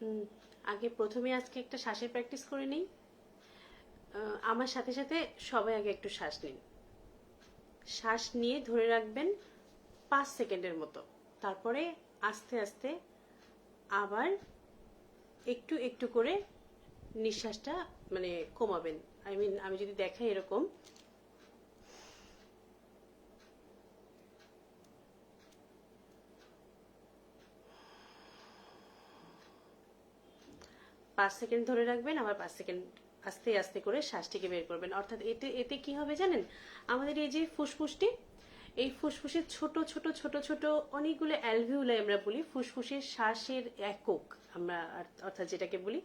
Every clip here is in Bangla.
উম, আগে প্রথমে আজকে একটা শ্বাসের প্র্যাকটিস করে নিই। আমার সাথে সাথে সবাই আগে একটু শ্বাস নিন। শ্বাস নিয়ে ধরে রাখবেন 5 সেকেন্ডের মতো। তারপরে আস্তে আস্তে আবার একটু একটু করে নিঃশ্বাসটা মানে কমাবেন। আমি যদি দেখাই এরকম, 5 সেকেন্ড ধরে রাখবেন, আবার 5 সেকেন্ড আস্তে আস্তে করে শ্বাসটিকে বের করবেন। অর্থাৎ এতে এতে কি হবে জানেন, আমাদের এই যে ফুসফুসটি, এই ফুসফুসের ছোট ছোট ছোট ছোট অনেকগুলো অ্যালভিউলাই আমরা বলি, ফুসফুসের শ্বাসের একক আমরা, অর্থাৎ যেটাকে বলি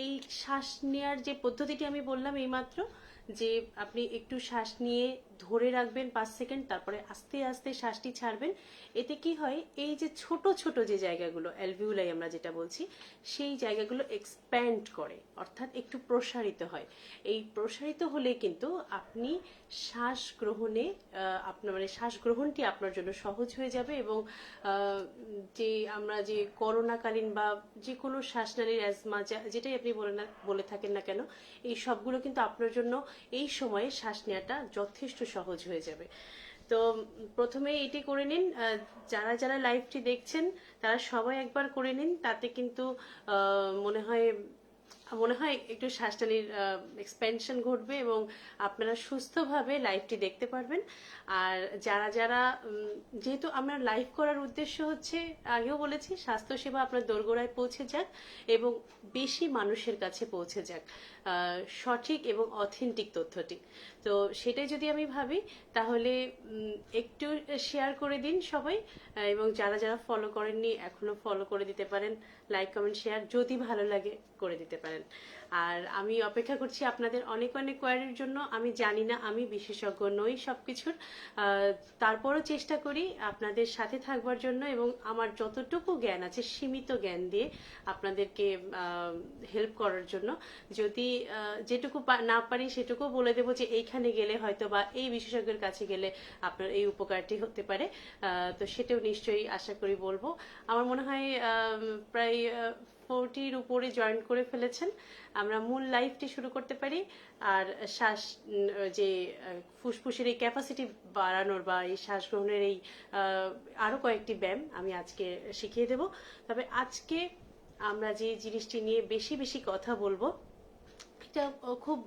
এই শ্বাস নেওয়ার যে পদ্ধতিটি আমি বললাম এইমাত্র, যে আপনি একটু শ্বাস নিয়ে ধরে রাখবেন 5 সেকেন্ড, তারপরে আস্তে আস্তে শ্বাসটি ছাড়বেন। এতে কি হয়, এই যে ছোট ছোট যে জায়গাগুলো অ্যালভিউলাই আমরা যেটা বলছি, সেই জায়গাগুলো এক্সপ্যান্ড করে, অর্থাৎ একটু প্রসারিত হয়। এই প্রসারিত হলে কিন্তু আপনি শ্বাস গ্রহণে আপনার মানে শ্বাস গ্রহণটি আপনার জন্য সহজ হয়ে যাবে। এবং যে আমরা যে করোনাকালীন বা যে কোনো শ্বাসনালীর অ্যাজমা যেটাই আপনি বলে থাকেন না কেন, এই সবগুলো কিন্তু আপনার জন্য এই সময়ে শ্বাস নেওয়াটা যথেষ্ট সহজ হয়ে যাবে। তো প্রথমে এটি করে নিন। যারা যারা লাইভটি দেখছেন তারা সবাই একবার করে নিন, তাতে কিন্তু মনে হয় মনে হয় একটু শ্বাসনালীর এক্সপেনশন ঘটবে এবং আপনারা সুস্থভাবে লাইভটি দেখতে পারবেন। আর যারা যারা যেহেতু আমরা লাইভ করার উদ্দেশ্য হচ্ছে, আগেও বলেছি, স্বাস্থ্যসেবা আপনার দোরগোড়ায় পৌঁছে যাক এবং বেশি মানুষের কাছে পৌঁছে যাক সঠিক এবং অথেন্টিক তথ্যটি। তো সেটাই যদি আমি ভাবি, তাহলে একটু শেয়ার করে দিন সবাই। এবং যারা যারা ফলো করেননি এখনো ফলো করে দিতে পারেন, লাইক কমেন্ট শেয়ার যদি ভালো লাগে করে দিতে পারেন। আর আমি অপেক্ষা করছি আপনাদের অনেক অনেক কোয়ারির জন্য। আমি জানি না, আমি বিশেষজ্ঞ নই সবকিছুর, তারপরও চেষ্টা করি আপনাদের সাথে থাকবার জন্য এবং আমার যতটুকু জ্ঞান আছে সীমিত জ্ঞান দিয়ে আপনাদেরকে হেল্প করার জন্য। যদি যেটুকু না পারি সেটুকু বলে দেবো যে এইখানে গেলে হয়তো বা এই বিশেষজ্ঞের কাছে গেলে আপনার এই উপকারটি হতে পারে। তো সেটাও নিশ্চয়ই আশা করি বলবো। আমার মনে হয় প্রায় 40-র উপরে জয়েন করে ফেলেছেন। আমরা মূল লাইভটি শুরু করতে পারি। আর শ্বাস যে ফুসফুসের এই ক্যাপাসিটি বাড়ানোর বা এই শ্বাস গ্রহণের এই আরো কয়েকটি ব্যায়াম আমি আজকে শিখিয়ে দেব। তবে আজকে আমরা যে জিনিসটি নিয়ে বেশি বেশি কথা বলবো, এটা খুব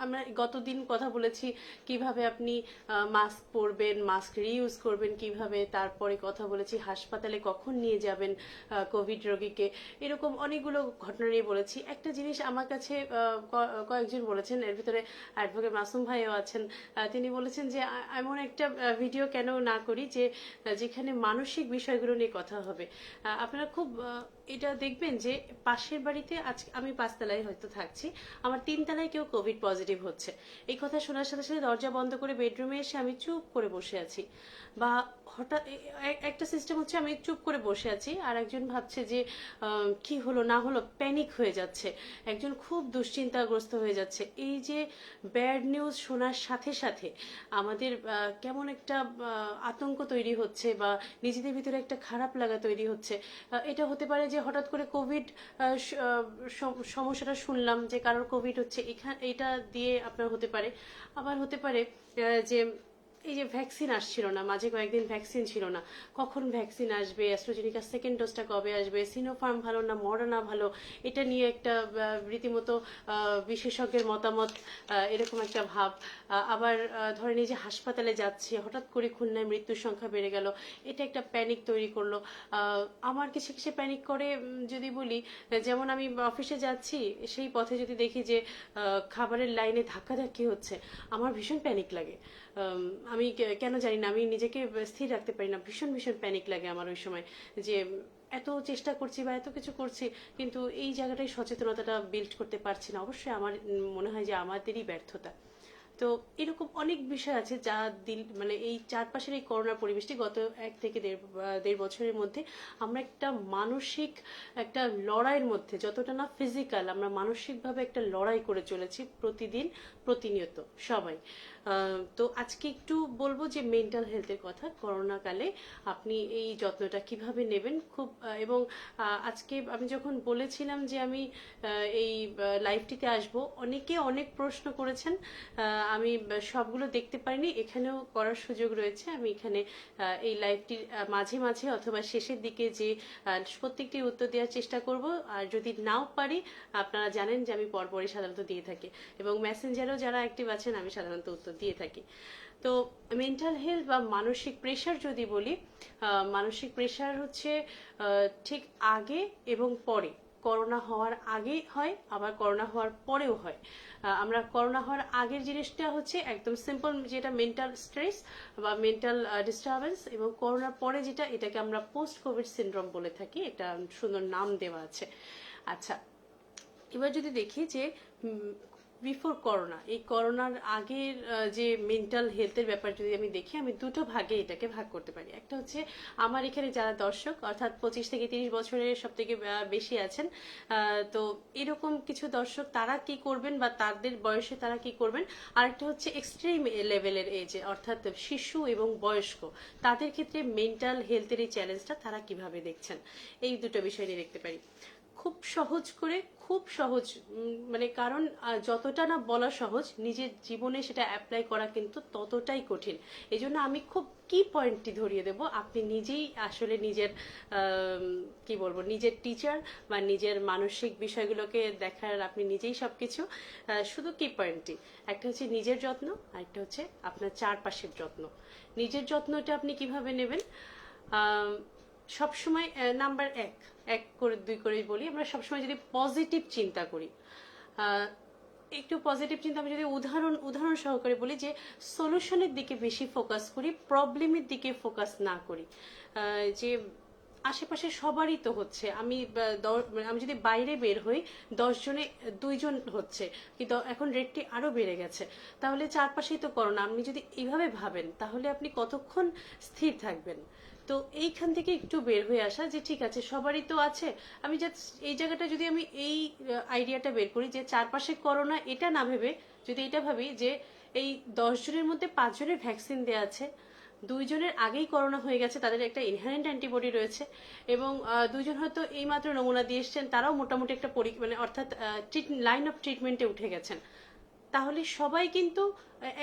আমরা গতদিন কথা বলেছি কিভাবে আপনি মাস্ক পরবেন, মাস্ক রিইউজ করবেন কিভাবে, তারপরে কথা বলেছি হাসপাতালে কখন নিয়ে যাবেন কোভিড রোগীকে, এরকম অনেকগুলো ঘটনা নিয়ে বলেছি। একটা জিনিস আমার কাছে কয়েকজন বলেছেন, এর ভিতরে অ্যাডভোকেট মাসুম ভাইও আছেন। তিনি বলেছেন যে এমন একটা ভিডিও কেন না করি যে যেখানে মানসিক বিষয়গুলো নিয়ে কথা হবে। আপনারা খুব এটা দেখবেন যে পাশের বাড়িতে, আজ আমি 5 তলায় হয়তো থাকছি, আমার 3 তলায় কেউ কোভিড পজিটিভ হচ্ছে, এই কথা শোনার সাথে সাথে দরজা বন্ধ করে বেডরুমে এসে আমি চুপ করে বসে আছি। বা হঠাৎ একটা সিস্টেম হচ্ছে আমি চুপ করে বসে আছি আর একজন ভাবছে যে কি হলো না হলো, প্যানিক হয়ে যাচ্ছে, একজন খুব দুশ্চিন্তাগ্রস্ত হয়ে যাচ্ছে। এই যে ব্যাড নিউজ শোনার সাথে সাথে আমাদের কেমন একটা আতঙ্ক তৈরি হচ্ছে বা নিজেদের ভিতরে একটা খারাপ লাগা তৈরি হচ্ছে। এটা হতে পারে যে হঠাৎ করে কোভিড সমস্যাটা শুনলাম যে কারোর কোভিড হচ্ছে, এটা দিয়ে আপনার হতে পারে। আবার হতে পারে যে এই যে ভ্যাকসিন আসছিল না, মাঝে কয়েকদিন ভ্যাকসিন ছিল না, কখন ভ্যাকসিন আসবে, অ্যাস্ট্রাজেনিকার সেকেন্ড ডোজটা কবে আসবে, সিনোফার্ম ভালো না মডার্না ভালো, এটা নিয়ে একটা রীতিমতো বিশেষজ্ঞের মতামত, এরকম একটা ভাব। আবার ধরেন এই যে হাসপাতালে যাচ্ছে, হঠাৎ করে খুলনায় মৃত্যুর সংখ্যা বেড়ে গেল, এটা একটা প্যানিক তৈরি করলো। আমার কিসে কিসে প্যানিক করে যদি বলি, যেমন আমি অফিসে যাচ্ছি, সেই পথে যদি দেখি যে খাবারের লাইনে ধাক্কাধাক্কি হচ্ছে, আমার ভীষণ প্যানিক লাগে। আমি কেন জানি না, আমি নিজেকে স্থির রাখতে পারি না, ভীষণ ভীষণ প্যানিক লাগে আমার ওই সময়, যে এত চেষ্টা করছি বা এত কিছু করছি কিন্তু এই জায়গাটায় সচেতনতাটা বিল্ড করতে পারছি না। অবশ্যই আমার মনে হয় যে আমাদেরই ব্যর্থতা। তো এরকম অনেক বিষয় আছে যা দিল মানে এই চারপাশের এই করোনার পরিবেশটি গত 1 থেকে দেড় বছরের মধ্যে আমরা একটা মানসিক একটা লড়াইয়ের মধ্যে, যতটা না ফিজিক্যাল, আমরা মানসিকভাবে একটা লড়াই করে চলেছি প্রতিদিন প্রতিনিয়ত সবাই। তো আজকে একটু বলবো যে মেন্টাল হেলথের কথা। করোনাকালে আপনি এই যত্নটা কিভাবে নেবেন খুব এবং আজকে আমি যখন বলেছিলাম যে আমি এই লাইভটিতে আসব, অনেকে অনেক প্রশ্ন করেছেন। আমি সবগুলো দেখতে পারিনি, এখানেও করার সুযোগ রয়েছে। আমি এখানে এই লাইভটির মাঝে মাঝে অথবা শেষের দিকে যে প্রত্যেকটি উত্তর দেওয়ার চেষ্টা করব। আর যদি নাও পারি, আপনারা জানেন যে আমি পরপরই সাধারণত দিয়ে থাকি, এবং মেসেঞ্জারেও যারা অ্যাক্টিভ আছেন আমি সাধারণত উত্তর দিয়ে থাকি। তো মেন্টাল হেলথ বা মানসিক প্রেশার যদি বলি, মানসিক প্রেশার হচ্ছে ঠিক আগে এবং পরে। করোনা হওয়ার আগে হয়, আবার করোনা হওয়ার পরেও হয়। আমরা করোনা হওয়ার আগের জিনিসটা হচ্ছে একদম সিম্পল, যেটা মেন্টাল স্ট্রেস বা মেন্টাল ডিস্টারবেন্স, এবং করোনার পরে যেটা, এটাকে আমরা পোস্ট কোভিড সিনড্রোম বলে থাকি। একটা সুন্দর নাম দেওয়া আছে। আচ্ছা, এবার যদি দেখি যে বিফোর করোনা, এই করোনার আগের যে মেন্টাল হেলথের ব্যাপার যদি আমি দেখি, আমি দুটো ভাগে এটাকে ভাগ করতে পারি। একটা হচ্ছে আমার এখানে যারা দর্শক, অর্থাৎ 25 থেকে 30 বছরের সব থেকে বেশি আছেন, তো এরকম কিছু দর্শক, তারা কি করবেন বা তাদের বয়সে তারা কি করবেন। আরেকটা হচ্ছে এক্সট্রিম লেভেলের এজে, অর্থাৎ শিশু এবং বয়স্ক, তাদের ক্ষেত্রে মেন্টাল হেলথের এই চ্যালেঞ্জটা তারা কিভাবে দেখছেন। এই দুটো বিষয় নিয়ে দেখতে পারি। খুব সহজ করে, খুব সহজ, মানে কারণ যতটা না বলা সহজ, নিজের জীবনে সেটা অ্যাপ্লাই করা কিন্তু ততটাই কঠিন। এই জন্য আমি খুব কি পয়েন্টটি ধরিয়ে দেব, আপনি নিজেই আসলে নিজের কি বলবো, নিজের টিচার বা নিজের মানসিক বিষয়গুলোকে দেখার আপনি নিজেই সবকিছু। শুধু কি পয়েন্টটি, একটা হচ্ছে নিজের যত্ন, আর একটা হচ্ছে আপনার চারপাশের যত্ন। নিজের যত্নটা আপনি কিভাবে নেবেন, সবসময় নাম্বার এক, এক করে দুই করেই বলি, আমরা সবসময় যদি পজিটিভ চিন্তা করি, একটু পজিটিভ চিন্তা, আমি যদি উদাহরণ সহকারে বলি, যে সলিউশনের দিকে বেশি ফোকাস করি, প্রবলেমের দিকে ফোকাস না করি। যে আশেপাশে সবারই তো হচ্ছে, আমি যদি বাইরে বের হই, 10 জনে 2 জন হচ্ছে, কিন্তু এখন রেটটি আরো বেড়ে গেছে, তাহলে চারপাশেই তো করোনা। আপনি যদি এইভাবে ভাবেন, তাহলে আপনি কতক্ষণ স্থির থাকবেন। তো এইখান থেকে একটু বের হয়ে আসা, যে ঠিক আছে সবারই তো আছে, আমি জাস্ট এই জায়গাটা যদি আমি এই আইডিয়াটা বের করি যে চারপাশে করোনা, এটা না ভেবে যদি এটা ভাবি যে এই 10 জনের মধ্যে 5 জনের ভ্যাকসিন দেওয়া আছে, 2 জনের আগেই করোনা হয়ে গেছে, তাদের একটা ইনহারেন্ট অ্যান্টিবডি রয়েছে, এবং 2 জন হয়তো এইমাত্র নমুনা দিয়ে এসছেন, তারাও মোটামুটি একটা মানে অর্থাৎ লাইন অফ ট্রিটমেন্টে উঠে গেছেন, তাহলে সবাই কিন্তু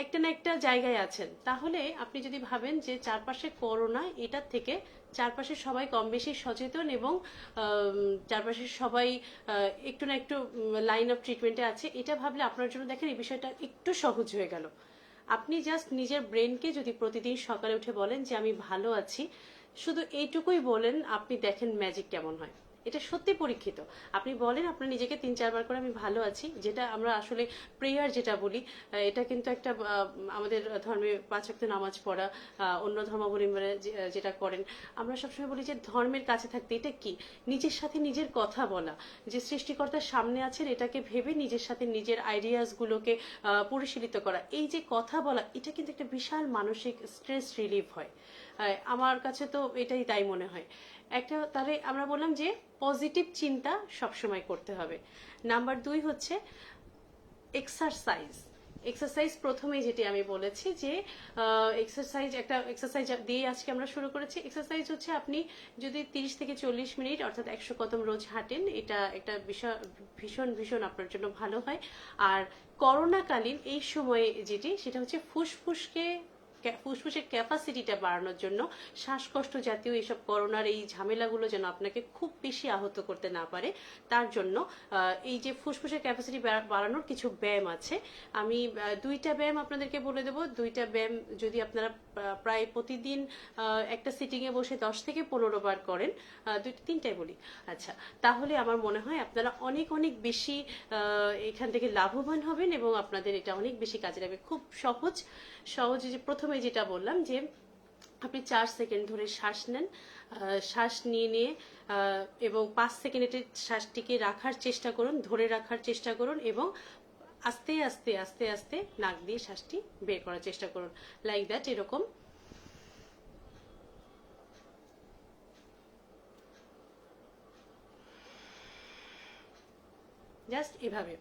একটা না একটা জায়গায় আছেন। তাহলে আপনি যদি ভাবেন যে চারপাশে করোনা, এটার থেকে চারপাশে সবাই কম বেশি সচেতন, এবং চারপাশে সবাই একটু না একটু লাইন অফ ট্রিটমেন্টে আছে, এটা ভাবলে আপনার জন্য দেখেন এই বিষয়টা একটু সহজ হয়ে গেল। আপনি জাস্ট নিজের ব্রেনকে যদি প্রতিদিন সকালে উঠে বলেন যে আমি ভালো আছি, শুধু এইটুকুই বলেন, আপনি দেখেন ম্যাজিক কেমন হয়। এটা সত্যি পরীক্ষিত। আপনি বলেন আপনার নিজেকে 3-4 বার করে আমি ভালো আছি, যেটা আমরা আসলে প্রেয়ার যেটা বলি, এটা কিন্তু একটা আমাদের ধর্মে 5 ওয়াক্ত নামাজ পড়া, অন্য ধর্মাবলম্বীরা যেটা করেন, আমরা সবসময় বলি যে ধর্মের কাছে থাকতে, এটা কি নিজের সাথে নিজের কথা বলা, যে সৃষ্টিকর্তার সামনে আছেন এটাকে ভেবে নিজের সাথে নিজের আইডিয়াস গুলোকে পরিশীলিত করা, এই যে কথা বলা, এটা কিন্তু একটা বিশাল মানসিক স্ট্রেস রিলিফ হয়। আমার কাছে তো এটাই তাই মনে হয়। একটা, তাহলে আমরা বললাম যে পজিটিভ চিন্তা সবসময় করতে হবে। নাম্বার 2 হচ্ছে এক্সারসাইজ। এক্সারসাইজ প্রথমেই যেটি আমি বলেছি যে এক্সারসাইজ দিয়ে আজকে আমরা শুরু করেছি। এক্সারসাইজ হচ্ছে আপনি যদি 30 থেকে 40 মিনিট অর্থাৎ 100 কদম রোজ হাঁটেন, এটা একটা ভীষণ ভীষণ আপনার জন্য ভালো হয়। আর করোনাকালীন এই সময়ে যেটি, সেটা হচ্ছে ফুসফুসের ক্যাপাসিটিটা বাড়ানোর জন্য, শ্বাসকষ্ট জাতীয় এইসব করোনার এই ঝামেলাগুলো যেন আপনাকে খুব বেশি আহত করতে না পারে, তার জন্য এই যে ফুসফুসের ক্যাপাসিটি বাড়ানোর কিছু ব্যায়াম আছে। আমি 2টা ব্যায়াম আপনাদেরকে বলে দেবো। 2টা ব্যায়াম যদি আপনারা প্রায় প্রতিদিন একটা সিটিং এ বসে 10 থেকে 15 বার করেন, 3টাই বলি, আচ্ছা, তাহলে আমার মনে হয় আপনারা অনেক অনেক বেশি এখান থেকে লাভবান হবেন, এবং আপনাদের এটা অনেক বেশি কাজে লাগবে। খুব সহজে, যে প্রথমে যেটা বললাম যে আপনি 4 সেকেন্ড ধরে শ্বাস নেন, শ্বাস নিয়ে এবং 5 সেকেন্ডে শ্বাসটিকে রাখার চেষ্টা করুন, ধরে রাখার চেষ্টা করুন, এবং আস্তে আস্তে আস্তে আস্তে নাক দিয়ে শ্বাসটি বের করার চেষ্টা করুন, লাইক দ্যাট, এরকম। জাস্ট এভাবে।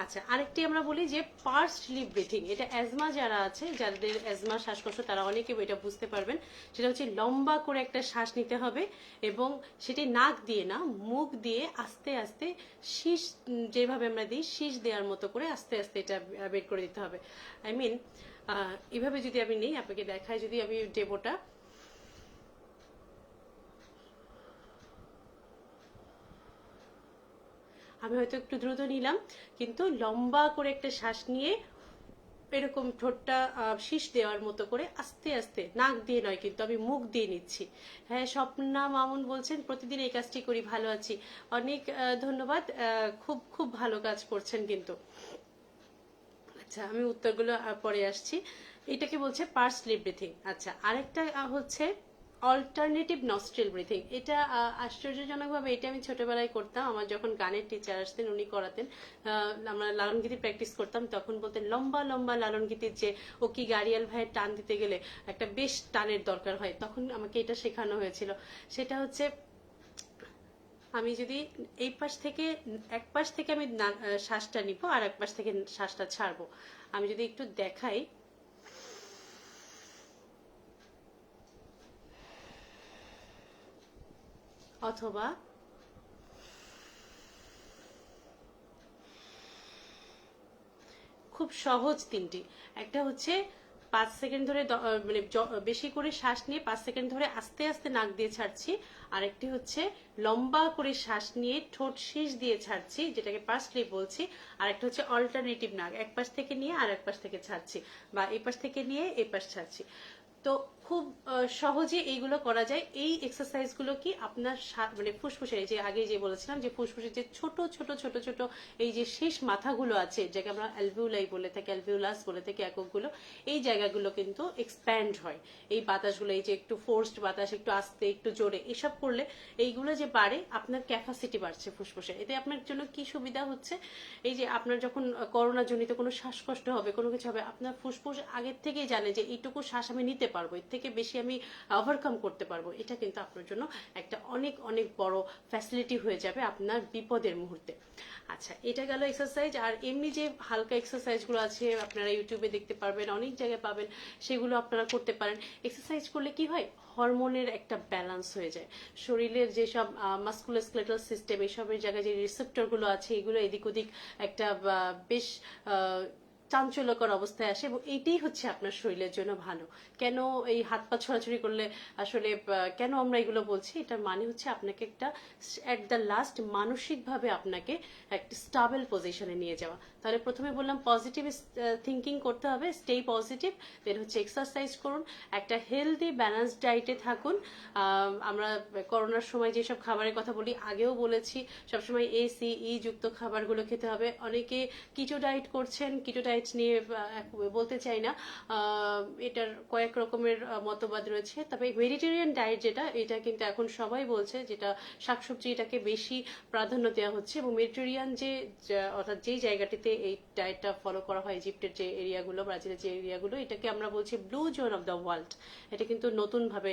আচ্ছা, আরেকটি আমরা বলি যে পার্সড ব্রিথিং। এটা অ্যাজমা যারা আছে, যাদের অ্যাজমা শ্বাসকষ্ট, তারা অনেকে এটা বুঝতে পারবেন। সেটা হচ্ছে লম্বা করে একটা শ্বাস নিতে হবে এবং সেটি নাক দিয়ে না, মুখ দিয়ে আস্তে আস্তে শীষ, যেভাবে আমরা দিই শীষ দেওয়ার মতো করে আস্তে আস্তে এটা বের করে দিতে হবে। আই মিন এভাবে যদি আমি নেই, আপনাকে দেখাই, যদি আমি ডেমোটা, আমি হয়তো একটু দ্রুত নিলাম, কিন্তু লম্বা করে একটা শ্বাস নিয়ে এরকম ঠোঁটটা শীষ দেওয়ার মতো করে আস্তে আস্তে, নাক দিয়ে নয় কিন্তু, আমি মুখ দিয়ে নিচ্ছি। হ্যাঁ, স্বপ্না মামুন বলছেন প্রতিদিন এই কাজটি করি, ভালো আছি। অনেক ধন্যবাদ, খুব খুব ভালো কাজ করছেন কিন্তু। আচ্ছা, আমি উত্তরগুলো পরে আসছি। এটাকে বলছে পার্সড লিপ ব্রিথিং। আচ্ছা, আরেকটা হচ্ছে অল্টারনেটিভ নস্ট্রিল ব্রিথিং। এটা আশ্চর্যজনকভাবে এটা আমি ছোটবেলায় করতাম। আমার যখন গানের টিচার আসতেন, উনি করাতেন, আমরা লালন গীতি প্র্যাকটিস করতাম, তখন বলতেন লম্বা লম্বা লালন গীতির যে ও কি গাড়িয়াল ভাইয়ের টান দিতে গেলে একটা বেশ টানের দরকার হয়, তখন আমাকে এটা শেখানো হয়েছিল। সেটা হচ্ছে, আমি যদি এই পাশ থেকে, এক পাশ থেকে আমি শ্বাসটা নিব আর এক পাশ থেকে শ্বাসটা ছাড়বো। আমি যদি একটু দেখাই, অথবা খুব সহজ তিনটি। একটা হচ্ছে 5 সেকেন্ড ধরে মানে বেশি করে শ্বাস নিয়ে 5 সেকেন্ড ধরে আস্তে আস্তে নাক দিয়ে ছাড়ছি। আরেকটি হচ্ছে লম্বা করে শ্বাস নিয়ে ঠোঁট শীষ দিয়ে ছাড়ছি, যেটাকে পার্সলি বলছি। আরেকটা হচ্ছে অল্টারনেটিভ নাক, এক পাশ থেকে নিয়ে আর এক পাশ থেকে ছাড়ছি, বা এই পাশ থেকে নিয়ে এই পাশ ছাড়ছি। তো খুব সহজে এইগুলো করা যায়। এই এক্সারসাইজ গুলো কি আপনার মানে ফুসফুসের, এই যে আগে যে বলেছিলাম যে ফুসফুসের যে ছোট ছোট ছোট ছোট এই যে শেষ মাথাগুলো আছে, যাকে আমরা অ্যালভিউলাই বলে থাকি, অ্যালভিউলাস বলে থাকি এককগুলো, এই জায়গাগুলো কিন্তু এক্সপ্যান্ড হয়। এই বাতাসগুলো, এই যে একটু ফোর্সড বাতাস, একটু আস্তে একটু জোরে, এসব করলে এইগুলো যে বাড়ে, আপনার ক্যাপাসিটি বাড়ছে ফুসফুসে। এতে আপনার জন্য কি সুবিধা হচ্ছে, এই যে আপনার যখন করোনা জনিত কোনো শ্বাসকষ্ট হবে, কোনো কিছু হবে, আপনার ফুসফুস আগের থেকেই জানে যে এইটুকু শ্বাস আমি নিতে পারবো, এর থেকে বেশি আমি ওভারকাম করতে পারবো। এটা কিন্তু আপনার জন্য একটা অনেক অনেক বড় ফ্যাসিলিটি হয়ে যাবে আপনার বিপদের মুহূর্তে। আচ্ছা, এটা গেল এক্সারসাইজ। আর এমনি যে হালকা এক্সারসাইজগুলো আছে, আপনারা ইউটিউবে দেখতে পারবেন, অনেক জায়গায় পাবেন, সেগুলো আপনারা করতে পারেন। এক্সারসাইজ করলে কি হয়, হরমোনের একটা ব্যালেন্স হয়ে যায়। শরীরের যেসব মাস্কুলোস্কেলেটাল সিস্টেম, এসবের জায়গায় যে রিসেপ্টরগুলো আছে, এগুলো এদিক ওদিক একটা বেশ চাঞ্চল্যকর অবস্থায় আসে, এবং এইটাই হচ্ছে আপনার শরীরের জন্য ভালো। কেন এই হাত পা ছড়াছড়ি করলে আসলে কেন আমরা এগুলো বলছি, এটার মানে হচ্ছে আপনাকে একটা এট দ্য লাস্ট মানসিকভাবে আপনাকে একটা স্টাবল পজিশনে নিয়ে যাওয়া। তাহলে প্রথমে বললাম পজিটিভ থিঙ্কিং করতে হবে, স্টে পজিটিভ, দেন হচ্ছে এক্সারসাইজ করুন, একটা হেলদি ব্যালেন্সড ডায়েটে থাকুন। আমরা করোনার সময় যেসব খাবারের কথা বলি, আগেও বলেছি, সবসময় ACE যুক্ত খাবারগুলো খেতে হবে। অনেকে কিটো ডায়েট করছেন, কিটো ডায়েট নিয়ে বলতে চাই না, এটার কয়েক রকমের মতবাদ রয়েছে। তবে ভেজিটেরিয়ান ডায়েট যেটা, এটা কিন্তু এখন সবাই বলছে, যেটা শাকসবজি, এটাকে বেশি প্রাধান্য দেওয়া হচ্ছে। এবং মেডিটেরিয়ান যে, অর্থাৎ যেই জায়গাটিতে এই ডায়েটটা ফলো করা হয়, ইজিপ্টের যে এরিয়াগুলো, ব্রাজিলের যে এরিয়াগুলো, এটাকে আমরা বলছি blue zone of the world. এটা কিন্তু নতুন ভাবে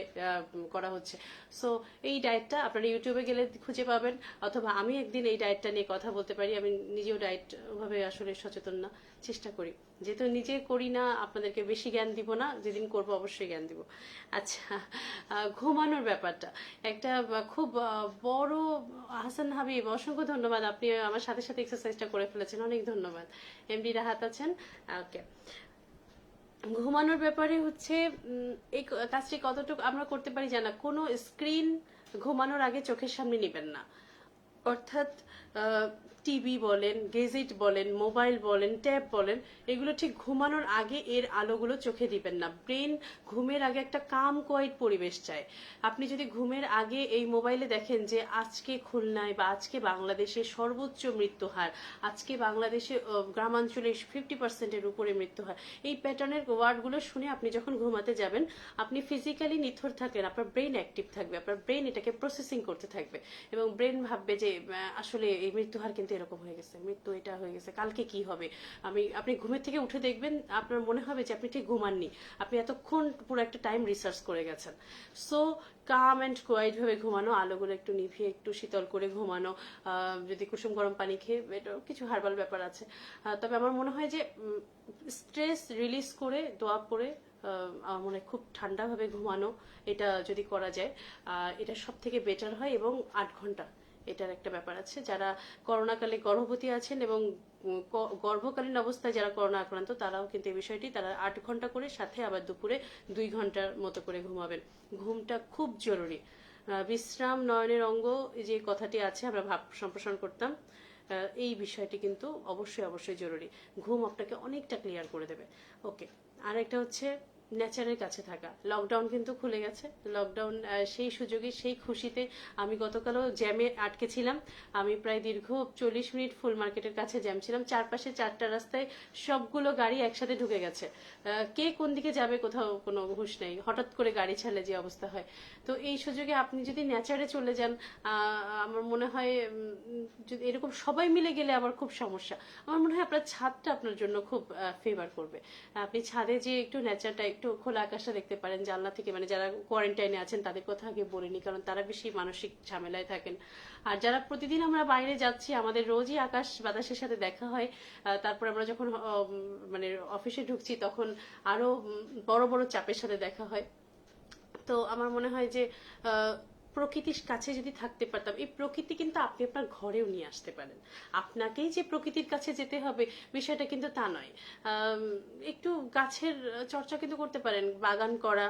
করা হচ্ছে। সো এই ডায়েটটা আপনারা ইউটিউবে গেলে খুঁজে পাবেন, অথবা আমি একদিন এই ডায়েটটা নিয়ে কথা বলতে পারি। আমি নিজেও ডায়েট ভাবে আসলে সচেতন না, চেষ্টা করি, যেহেতু নিজে করি না, আপনাদেরকে বেশি জ্ঞান দিব না, যেদিন করবো অবশ্যই জ্ঞান দিব। আচ্ছা, ঘুমানোর ব্যাপারটা একটা খুব বড়, হাসান হাবিব অসংখ্য ধন্যবাদ, আপনি আমার সাথে সাথে এক্সারসাইজটা করে ফেলেছেন, অনেক ধন্যবাদ। এমডি রাহাত আছেন, ওকে। ঘুমানোর ব্যাপারে হচ্ছে এই কাজটি কতটুকু আমরা করতে পারি জানা, কোনো স্ক্রিন ঘুমানোর আগে চোখের সামনে নেবেন না। অর্থাৎ টিভি বলেন, গেজেট বলেন, মোবাইল বলেন, ট্যাব বলেন, এগুলো ঠিক ঘুমানোর আগে এর আলোগুলো চোখে দিবেন না। ব্রেন ঘুমের আগে একটা কাম কোয়াইট পরিবেশ চায়। আপনি যদি ঘুমের আগে এই মোবাইলে দেখেন যে আজকে খুলনায় বা আজকে বাংলাদেশে সর্বোচ্চ মৃত্যু হার, আজকে বাংলাদেশে গ্রামাঞ্চলে 50%-এর উপরে মৃত্যু হার, এই প্যাটার্নের ওয়ার্ডগুলো শুনে আপনি যখন ঘুমাতে যাবেন, আপনি ফিজিক্যালি নিথর থাকলেন, আপনার ব্রেন অ্যাক্টিভ থাকবে, আপনার ব্রেন এটাকে প্রসেসিং করতে থাকবে, এবং ব্রেন ভাববে যে আসলে এই মৃত্যু হার কিন্তু এরকম হয়ে গেছে, মৃত্যু এটা হয়ে গেছে, কালকে কি হবে। আপনি ঘুমের থেকে উঠে দেখবেন আপনার মনে হবে যে আপনি ঠিক ঘুমাননি, আপনি এতক্ষণ পুরো একটা টাইম রিসার্চ করে গেছেন। সো কাম অ্যান্ড কোয়াইট ভাবে ঘুমানো, আলোগুলো একটু নিভিয়ে একটু শীতল করে ঘুমানো, যদি কুসুম গরম পানি খেয়ে, এটা কিছু হার্বাল ব্যাপার আছে। তবে আমার মনে হয় যে স্ট্রেস রিলিজ করে দোয়া পড়ে আমার মনে হয় খুব ঠান্ডাভাবে ঘুমানো, এটা যদি করা যায় এটা সব থেকে বেটার হয়। এবং 8 ঘন্টা, এটার একটা ব্যাপার আছে। যারা করোনাকালে গর্ভবতী আছেন এবং গর্ভকালীন অবস্থায় যারা করোনা আক্রান্ত, তারাও কিন্তু এই বিষয়টি, তারা 8 ঘন্টা করে, সাথে আবার দুপুরে 2 ঘন্টার মতো করে ঘুমাবেন। ঘুমটা খুব জরুরি। বিশ্রাম নয়নের অঙ্গ, যে কথাটি আছে আমরা ভাব সম্প্রসারণ করতাম, এই বিষয়টি কিন্তু অবশ্যই অবশ্যই জরুরি। ঘুম আপনাকে অনেকটা ক্লিয়ার করে দেবে। ওকে, আর একটা হচ্ছে নেচারের কাছে থাকা। লকডাউন কিন্তু খুলে গেছে, লকডাউন সেই সুযোগে সেই খুশিতে আমি গতকালও জ্যামে আটকে ছিলাম। আমি প্রায় দীর্ঘ 40 মিনিট ফুল মার্কেটের কাছে জ্যাম ছিলাম, চারপাশে 4টা রাস্তায় সবগুলো গাড়ি একসাথে ঢুকে গেছে। কে কোন দিকে যাবে কোথাও কোনো হুঁশ নেই, হঠাৎ করে গাড়ি ছাড়লে যে অবস্থা হয়। তো এই সুযোগে আপনি যদি নেচারে চলে যান, আমার মনে হয় যদি এরকম সবাই মিলে গেলে আবার খুব সমস্যা। আমার মনে হয় আপনার ছাদটা আপনার জন্য খুব ফেভার করবে। আপনি ছাদে যে একটু নেচারটা, একটু খোলা আকাশটা দেখতে পারেন জানলা থেকে। মানে যারা কোয়ারেন্টাইনে আছেন তাদের কথা আগে বলিনি, কারণ তারা বেশি মানসিক ঝামেলায় থাকেন। আর যারা প্রতিদিন আমরা বাইরে যাচ্ছি, আমাদের রোজই আকাশ বাতাসের সাথে দেখা হয়, তারপর আমরা যখন মানে অফিসে ঢুকছি তখন আরো বড় বড় চাপের সাথে দেখা হয়। তো আমার মনে হয় যে প্রকৃতির কাছে যদি থাকতে পারতাম, এই প্রকৃতি কিন্তু আপনি আপনার ঘরেও নিয়ে আসতে পারেন। আপনাকেই যে প্রকৃতির কাছে যেতে হবে বিষয়টা কিন্তু তা নয়। একটু গাছের চর্চা কিন্তু করতে পারেন, বাগান করা।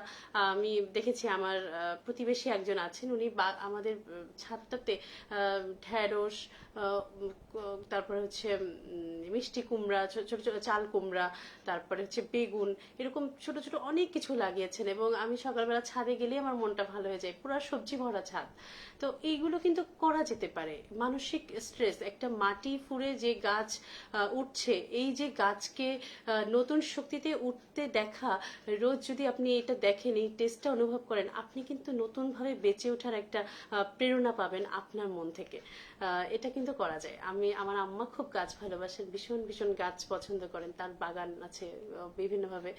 আমি দেখেছি আমার প্রতিবেশী একজন আছেন, উনি আমাদের ছাদটাতে ঢেঁড়স, তারপরে হচ্ছে মিষ্টি কুমড়া, ছোট ছোট চাল কুমড়া, তারপরে হচ্ছে বেগুন, এরকম ছোট ছোট অনেক কিছু লাগিয়েছেন। এবং আমি সকালবেলা ছাদে গেলেই আমার মনটা ভালো হয়ে যায়, পুরো সবজি ভরা ছাদ। তো এইগুলো কিন্তু করা যেতে পারে। মানসিক স্ট্রেস, একটা মাটি ফুঁড়ে যে গাছ উঠছে, এই যে গাছকে নতুন শক্তিতে উঠতে দেখা, রোজ যদি আপনি এটা দেখেন, এই টেস্টটা অনুভব করেন, আপনি কিন্তু নতুনভাবে বেঁচে ওঠার একটা প্রেরণা পাবেন আপনার মন থেকে। এটা কিন্তু করা যায়। আমার আম্মা খুব গাছ ভালোবাসেন, ভীষণ ভীষণ গাছ পছন্দ করেন, তার বাগান আছে বিভিন্নভাবে।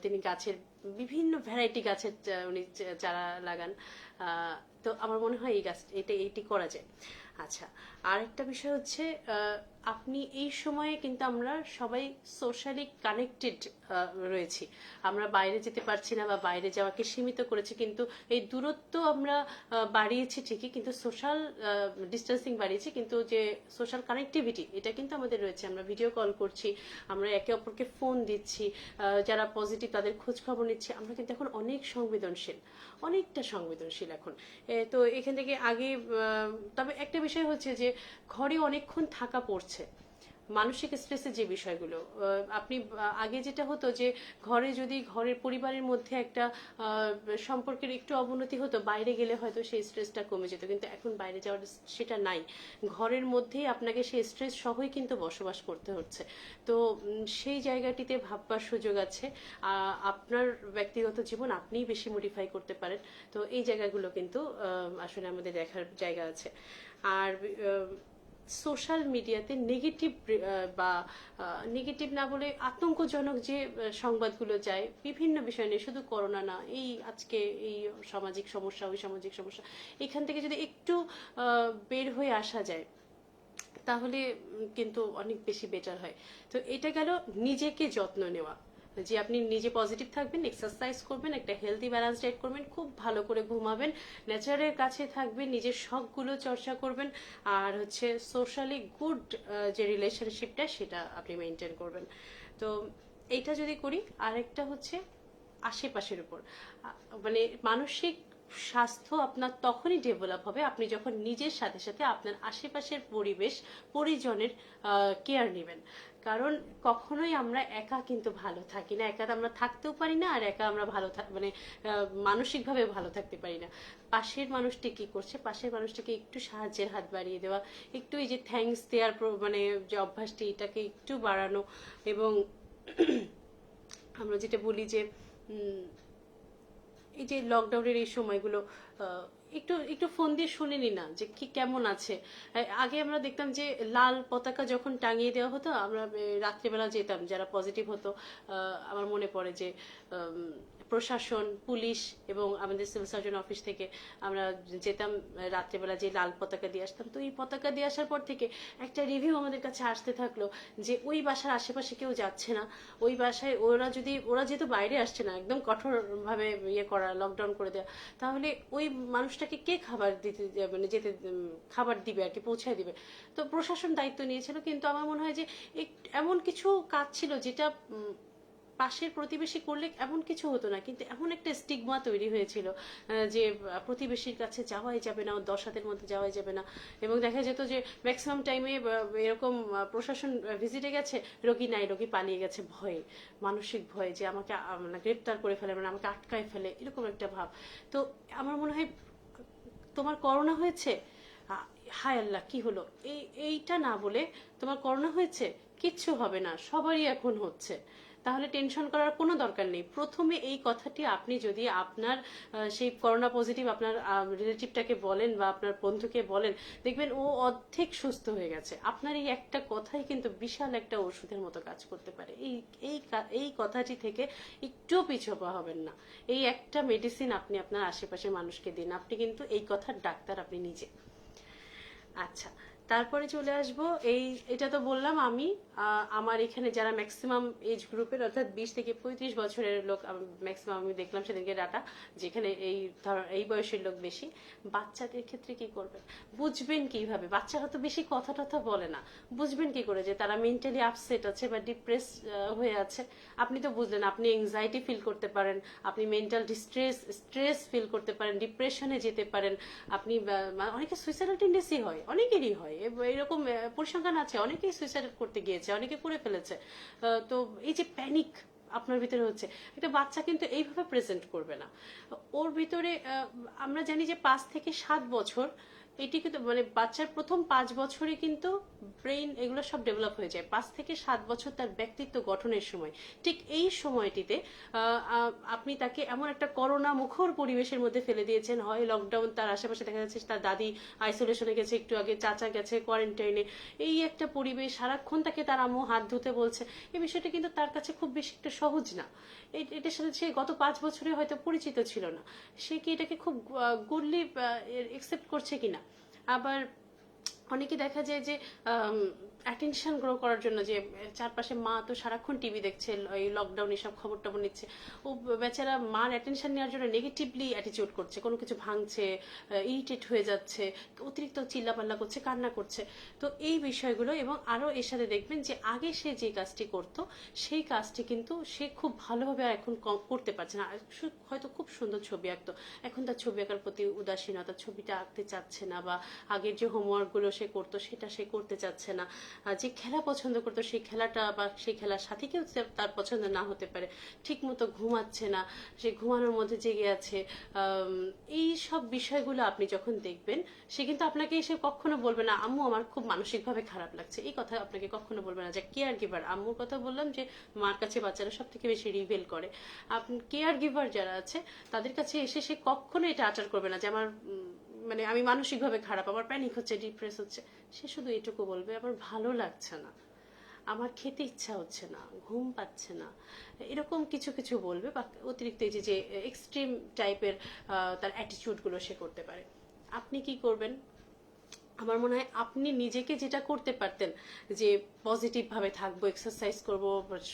তিনি গাছের বিভিন্ন ভ্যারাইটি গাছের উনি চারা লাগান। তো আমার মনে হয় এইটি করা যায়। আচ্ছা, আর একটা বিষয় হচ্ছে আপনি এই সময়ে কিন্তু আমরা সবাই সোশ্যালি কানেক্টেড রয়েছি। আমরা বাইরে যেতে পারছি না বা বাইরে যাওয়াকে সীমিত করেছি, কিন্তু এই দূরত্ব আমরা বাড়িয়েছি ঠিকই, কিন্তু সোশ্যাল ডিস্টেন্সিং বাড়িয়েছি, কিন্তু যে সোশ্যাল কানেক্টিভিটি এটা কিন্তু আমাদের রয়েছে। আমরা ভিডিও কল করছি, আমরা একে অপরকে ফোন দিচ্ছি, যারা পজিটিভ তাদের খোঁজ খবর নিচ্ছি। আমরা কিন্তু এখন অনেক সংবেদনশীল, অনেকটা সংবেদনশীল এখন। তো এখান থেকে আগে, তবে একটা বিষয় হচ্ছে যে ঘরে অনেকক্ষণ থাকা পড়ছে, মানসিক স্ট্রেসের যে বিষয়গুলো, আপনি আগে যেটা হতো যে ঘরে যদি ঘরের পরিবারের মধ্যে একটা সম্পর্কের একটু অবনতি হতো, বাইরে গেলে হয়তো সেই স্ট্রেসটা কমে যেত, কিন্তু এখন বাইরে যাওয়ার সেটা নাই। ঘরের মধ্যেই আপনাকে সেই স্ট্রেস সহই কিন্তু বসবাস করতে হচ্ছে। তো সেই জায়গাটিতে ভাববার সুযোগ আছে। আপনার ব্যক্তিগত জীবন আপনিই বেশি মডিফাই করতে পারেন। তো এই জায়গাগুলো কিন্তু আসলে আমাদের দেখার জায়গা আছে। আর সোশ্যাল মিডিয়াতে নেগেটিভ বা নেগেটিভ না বলে আতঙ্কজনক যে সংবাদগুলো যায় বিভিন্ন বিষয় নিয়ে, শুধু করোনা না, এই আজকে এই সামাজিক সমস্যা, ওই সামাজিক সমস্যা, এখান থেকে যদি একটু বের হয়ে আসা যায় তাহলে কিন্তু অনেক বেশি বেটার হয়। তো এটা গেল নিজেকে যত্ন নেওয়া, যে আপনি নিজে পজিটিভ থাকবেন, এক্সারসাইজ করবেন, একটা হেলদি ব্যালেন্স ডায়েট করবেন, খুব ভালো করে ঘুমাবেন, নেচারের কাছে থাকবেন, নিজের শখগুলো চর্চা করবেন, আর হচ্ছে সোশ্যালি গুড যে রিলেশনশিপটা সেটা আপনি মেনটেন করবেন। তো এইটা যদি করি, আরেকটা হচ্ছে আশেপাশের উপর, মানে মানসিক স্বাস্থ্য আপনার তখনই ডেভেলপ হবে আপনি যখন নিজের সাথে সাথে আপনার আশেপাশের পরিবেশ পরিজনের কেয়ার নেবেন। কারণ কখনোই আমরা একা কিন্তু ভালো থাকি না, একা আমরা থাকতেও পারি না, আর একা আমরা মানে মানসিকভাবে ভালো থাকতে পারি না। পাশের মানুষটি কি করছে, পাশের মানুষটাকে একটু সাহায্যের হাত বাড়িয়ে দেওয়া, একটু এই যে থ্যাঙ্কস দেওয়ার মানে যে অভ্যাসটি, এটাকে একটু বাড়ানো। এবং আমরা যেটা বলি যে এই যে লকডাউনের এই সময়গুলো একটু একটু ফোন দিয়ে শুনিনি না যে কি কেমন আছে। আগে আমরা দেখতাম যে লাল পতাকা যখন টাঙিয়ে দেওয়া হতো, আমরা রাত্রিবেলা যেতাম যারা পজিটিভ হতো। আমার মনে পড়ে যে প্রশাসন, পুলিশ এবং আমাদের সিভিল সার্জন অফিস থেকে আমরা যেতাম রাত্রেবেলা, যে লাল পতাকা দিয়ে আসতাম। তো এই পতাকা দিয়ে আসার পর থেকে একটা রিভিউ আমাদের কাছে আসতে থাকলো যে ওই বাসার আশেপাশে কেউ যাচ্ছে না, ওই বাসায় ওরা যেহেতু বাইরে আসছে না, একদম কঠোরভাবে ইয়ে করা, লকডাউন করে দেওয়া, তাহলে ওই মানুষটাকে কে খাবার দিতে মানে যেতে খাবার দিবে আর কি, পৌঁছায় দিবে। তো প্রশাসন দায়িত্ব নিয়েছিল, কিন্তু আমার মনে হয় যে এমন কিছু কাজ ছিল যেটা পাশের প্রতিবেশী করলে এমন কিছু হতো না, কিন্তু এমন একটা স্টিগমা তৈরি হয়েছিল যে প্রতিবেশীর কাছে যাওয়াই যাবে না, 10 হাতের মধ্যে যাওয়াই যাবে না। এবং দেখা যেত যে ম্যাক্সিমাম টাইমে এরকম প্রশাসন ভিজিটে গেছে, রোগী নাই, রোগী পালিয়ে গেছে ভয়ে, মানসিক ভয়ে যে আমাকে মানে গ্রেপ্তার করে ফেলে, মানে আমাকে আটকায় ফেলে, এরকম একটা ভাব। তো আমার মনে হয় তোমার করোনা হয়েছে, হায় আল্লাহ কি হলো, এইটা না বলে তোমার করোনা হয়েছে, কিচ্ছু হবে না, সবারই এখন হচ্ছে, তাহলে টেনশন করার কোনো দরকার নেই। প্রথমে এই কথাটি আপনি যদি আপনার সেই করোনা পজিটিভ আপনার রিলেটিভটাকে বলেন বা আপনার বন্ধুকে বলেন, দেখবেন ও অর্ধেক সুস্থ হয়ে গেছে। আপনার এই একটা কথাই কিন্তু বিশাল একটা ওষুধের মতো কাজ করতে পারে। এই কথাটি থেকে একটুও পিছপা হবেন না। এই একটা মেডিসিন আপনি আপনার আশেপাশের মানুষকে দিন, আপনি কিন্তু এই কথার ডাক্তার আপনি নিজে। আচ্ছা, তারপরে চলে আসবো এটা তো বললাম আমি। আমার এখানে যারা ম্যাক্সিমাম এজ গ্রুপের, অর্থাৎ 20 থেকে 35 বছরের লোক ম্যাক্সিমাম আমি দেখলাম সেদিনকে ডাটা, যেখানে এই বয়সের লোক বেশি। বাচ্চাদের ক্ষেত্রে কি করবেন, বুঝবেন কিভাবে? বাচ্চারা তো বেশি কথা টথা বলে না, বুঝবেন কি করে যে তারা মেন্টালি আপসেট আছে বা ডিপ্রেস হয়ে আছে? আপনি তো বুঝলেন, আপনি এংজাইটি ফিল করতে পারেন, আপনি মেন্টাল স্ট্রেস ফিল করতে পারেন, ডিপ্রেশনে যেতে পারেন, আপনি অনেকে সুইসাইডাল টেন্ডেন্সি হয়, অনেকেরই হয়, এরকম পরিসংখ্যান আছে, অনেকেই সুইসাইড করতে গিয়েছে, অনেকে করে ফেলেছে। তো এই যে প্যানিক আপনার ভিতরে হচ্ছে, একটা বাচ্চা কিন্তু এইভাবে প্রেজেন্ট করবে না। ওর ভিতরে আমরা জানি যে 5 থেকে 7 বছর, এটি কিন্তু মানে বাচ্চার প্রথম 5 বছরে কিন্তু ব্রেইন এগুলো সব ডেভেলপ হয়ে যায়। 5 থেকে 7 বছর তার ব্যক্তিত্ব গঠনের সময়। ঠিক এই সময়টিতে আপনি তাকে এমন একটা করোনা মুখর পরিবেশের মধ্যে ফেলে দিয়েছেন, হয় লকডাউন, তার আশেপাশে দেখা যাচ্ছে তার দাদি আইসোলেশনে গেছে, একটু আগে চাচা গেছে কোয়ারেন্টাইনে, এই একটা পরিবেশ, সারাক্ষণ তাকে তার আম্মু হাত ধুতে বলছে। এই বিষয়টা কিন্তু তার কাছে খুব বেশি একটা সহজ না। এটার সাথে সে গত 5 বছরে হয়তো পরিচিত ছিল না, সে কি এটাকে খুব গুডলি একসেপ্ট করছে কিনা। আবার অনেকে দেখা যায় যে অ্যাটেনশন গ্রো করার জন্য, যে চারপাশে মা তো সারাক্ষণ টিভি দেখছে, এই লকডাউন এসব খবর টবর নিচ্ছে, ও বেচারা মার অ্যাটেনশন নেওয়ার জন্য নেগেটিভলি অ্যাটিটিউড করছে, কোনো কিছু ভাঙছে, ইরিটেট হয়ে যাচ্ছে, অতিরিক্ত চিল্লাপাল্লা করছে, কান্না করছে। তো এই বিষয়গুলো, এবং আরও এর সাথে দেখবেন যে আগে সে যে কাজটি করতো সেই কাজটি কিন্তু সে খুব ভালোভাবে আর এখন করতে পারছে না। হয়তো খুব সুন্দর ছবি আঁকতো, এখন তার ছবি আঁকার প্রতি উদাসীনতা, ছবিটা আঁকতে চাচ্ছে না, বা আগের যে হোমওয়ার্কগুলো সে করতো সেটা সে করতে চাচ্ছে না। যে খেলা পছন্দ করতো সেই খেলাটা বা সেই খেলার সাথে কেউ তার পছন্দ না হতে পারে, ঠিক মতো ঘুমাচ্ছে না, সে ঘুমানোর মধ্যে জেগে আছে। এই সব বিষয়গুলো আপনি যখন দেখবেন, সে কিন্তু আপনাকে এসে কখনো বলবে না আম্মু আমার খুব মানসিকভাবে খারাপ লাগছে, এই কথা আপনাকে কখনো বলবে না। যে কেয়ার গিভার, আম্মুর কথা বললাম যে মার কাছে বাচ্চারা সব থেকে বেশি রিভেল করে, আপনি কেয়ার গিভার যারা আছে তাদের কাছে এসে সে কখনো এটা আচার করবে না যে আমার মানে আমি মানসিকভাবে খারাপ, আমার প্যানিক হচ্ছে, ডিপ্রেস হচ্ছে। সে শুধু এটুকু বলবে আমার ভালো লাগছে না, আমার খেতে ইচ্ছা হচ্ছে না, ঘুম পাচ্ছে না, এরকম কিছু কিছু বলবে। বা অতিরিক্ত এই যে এক্সট্রিম টাইপের তার অ্যাটিটিউডগুলো সে করতে পারে। আপনি কি করবেন? আমার মনে হয় আপনি নিজেকে যেটা করতে পারতেন, যে পজিটিভ ভাবে থাকবো, এক্সারসাইজ করব,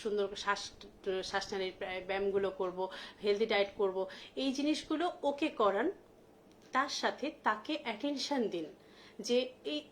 সুন্দর শ্বাসনালীর ব্যায়ামগুলো করব, হেলদি ডায়েট করব, এই জিনিসগুলো ওকে করান। তার সাথে তাকে অ্যাটেনশন দিন যে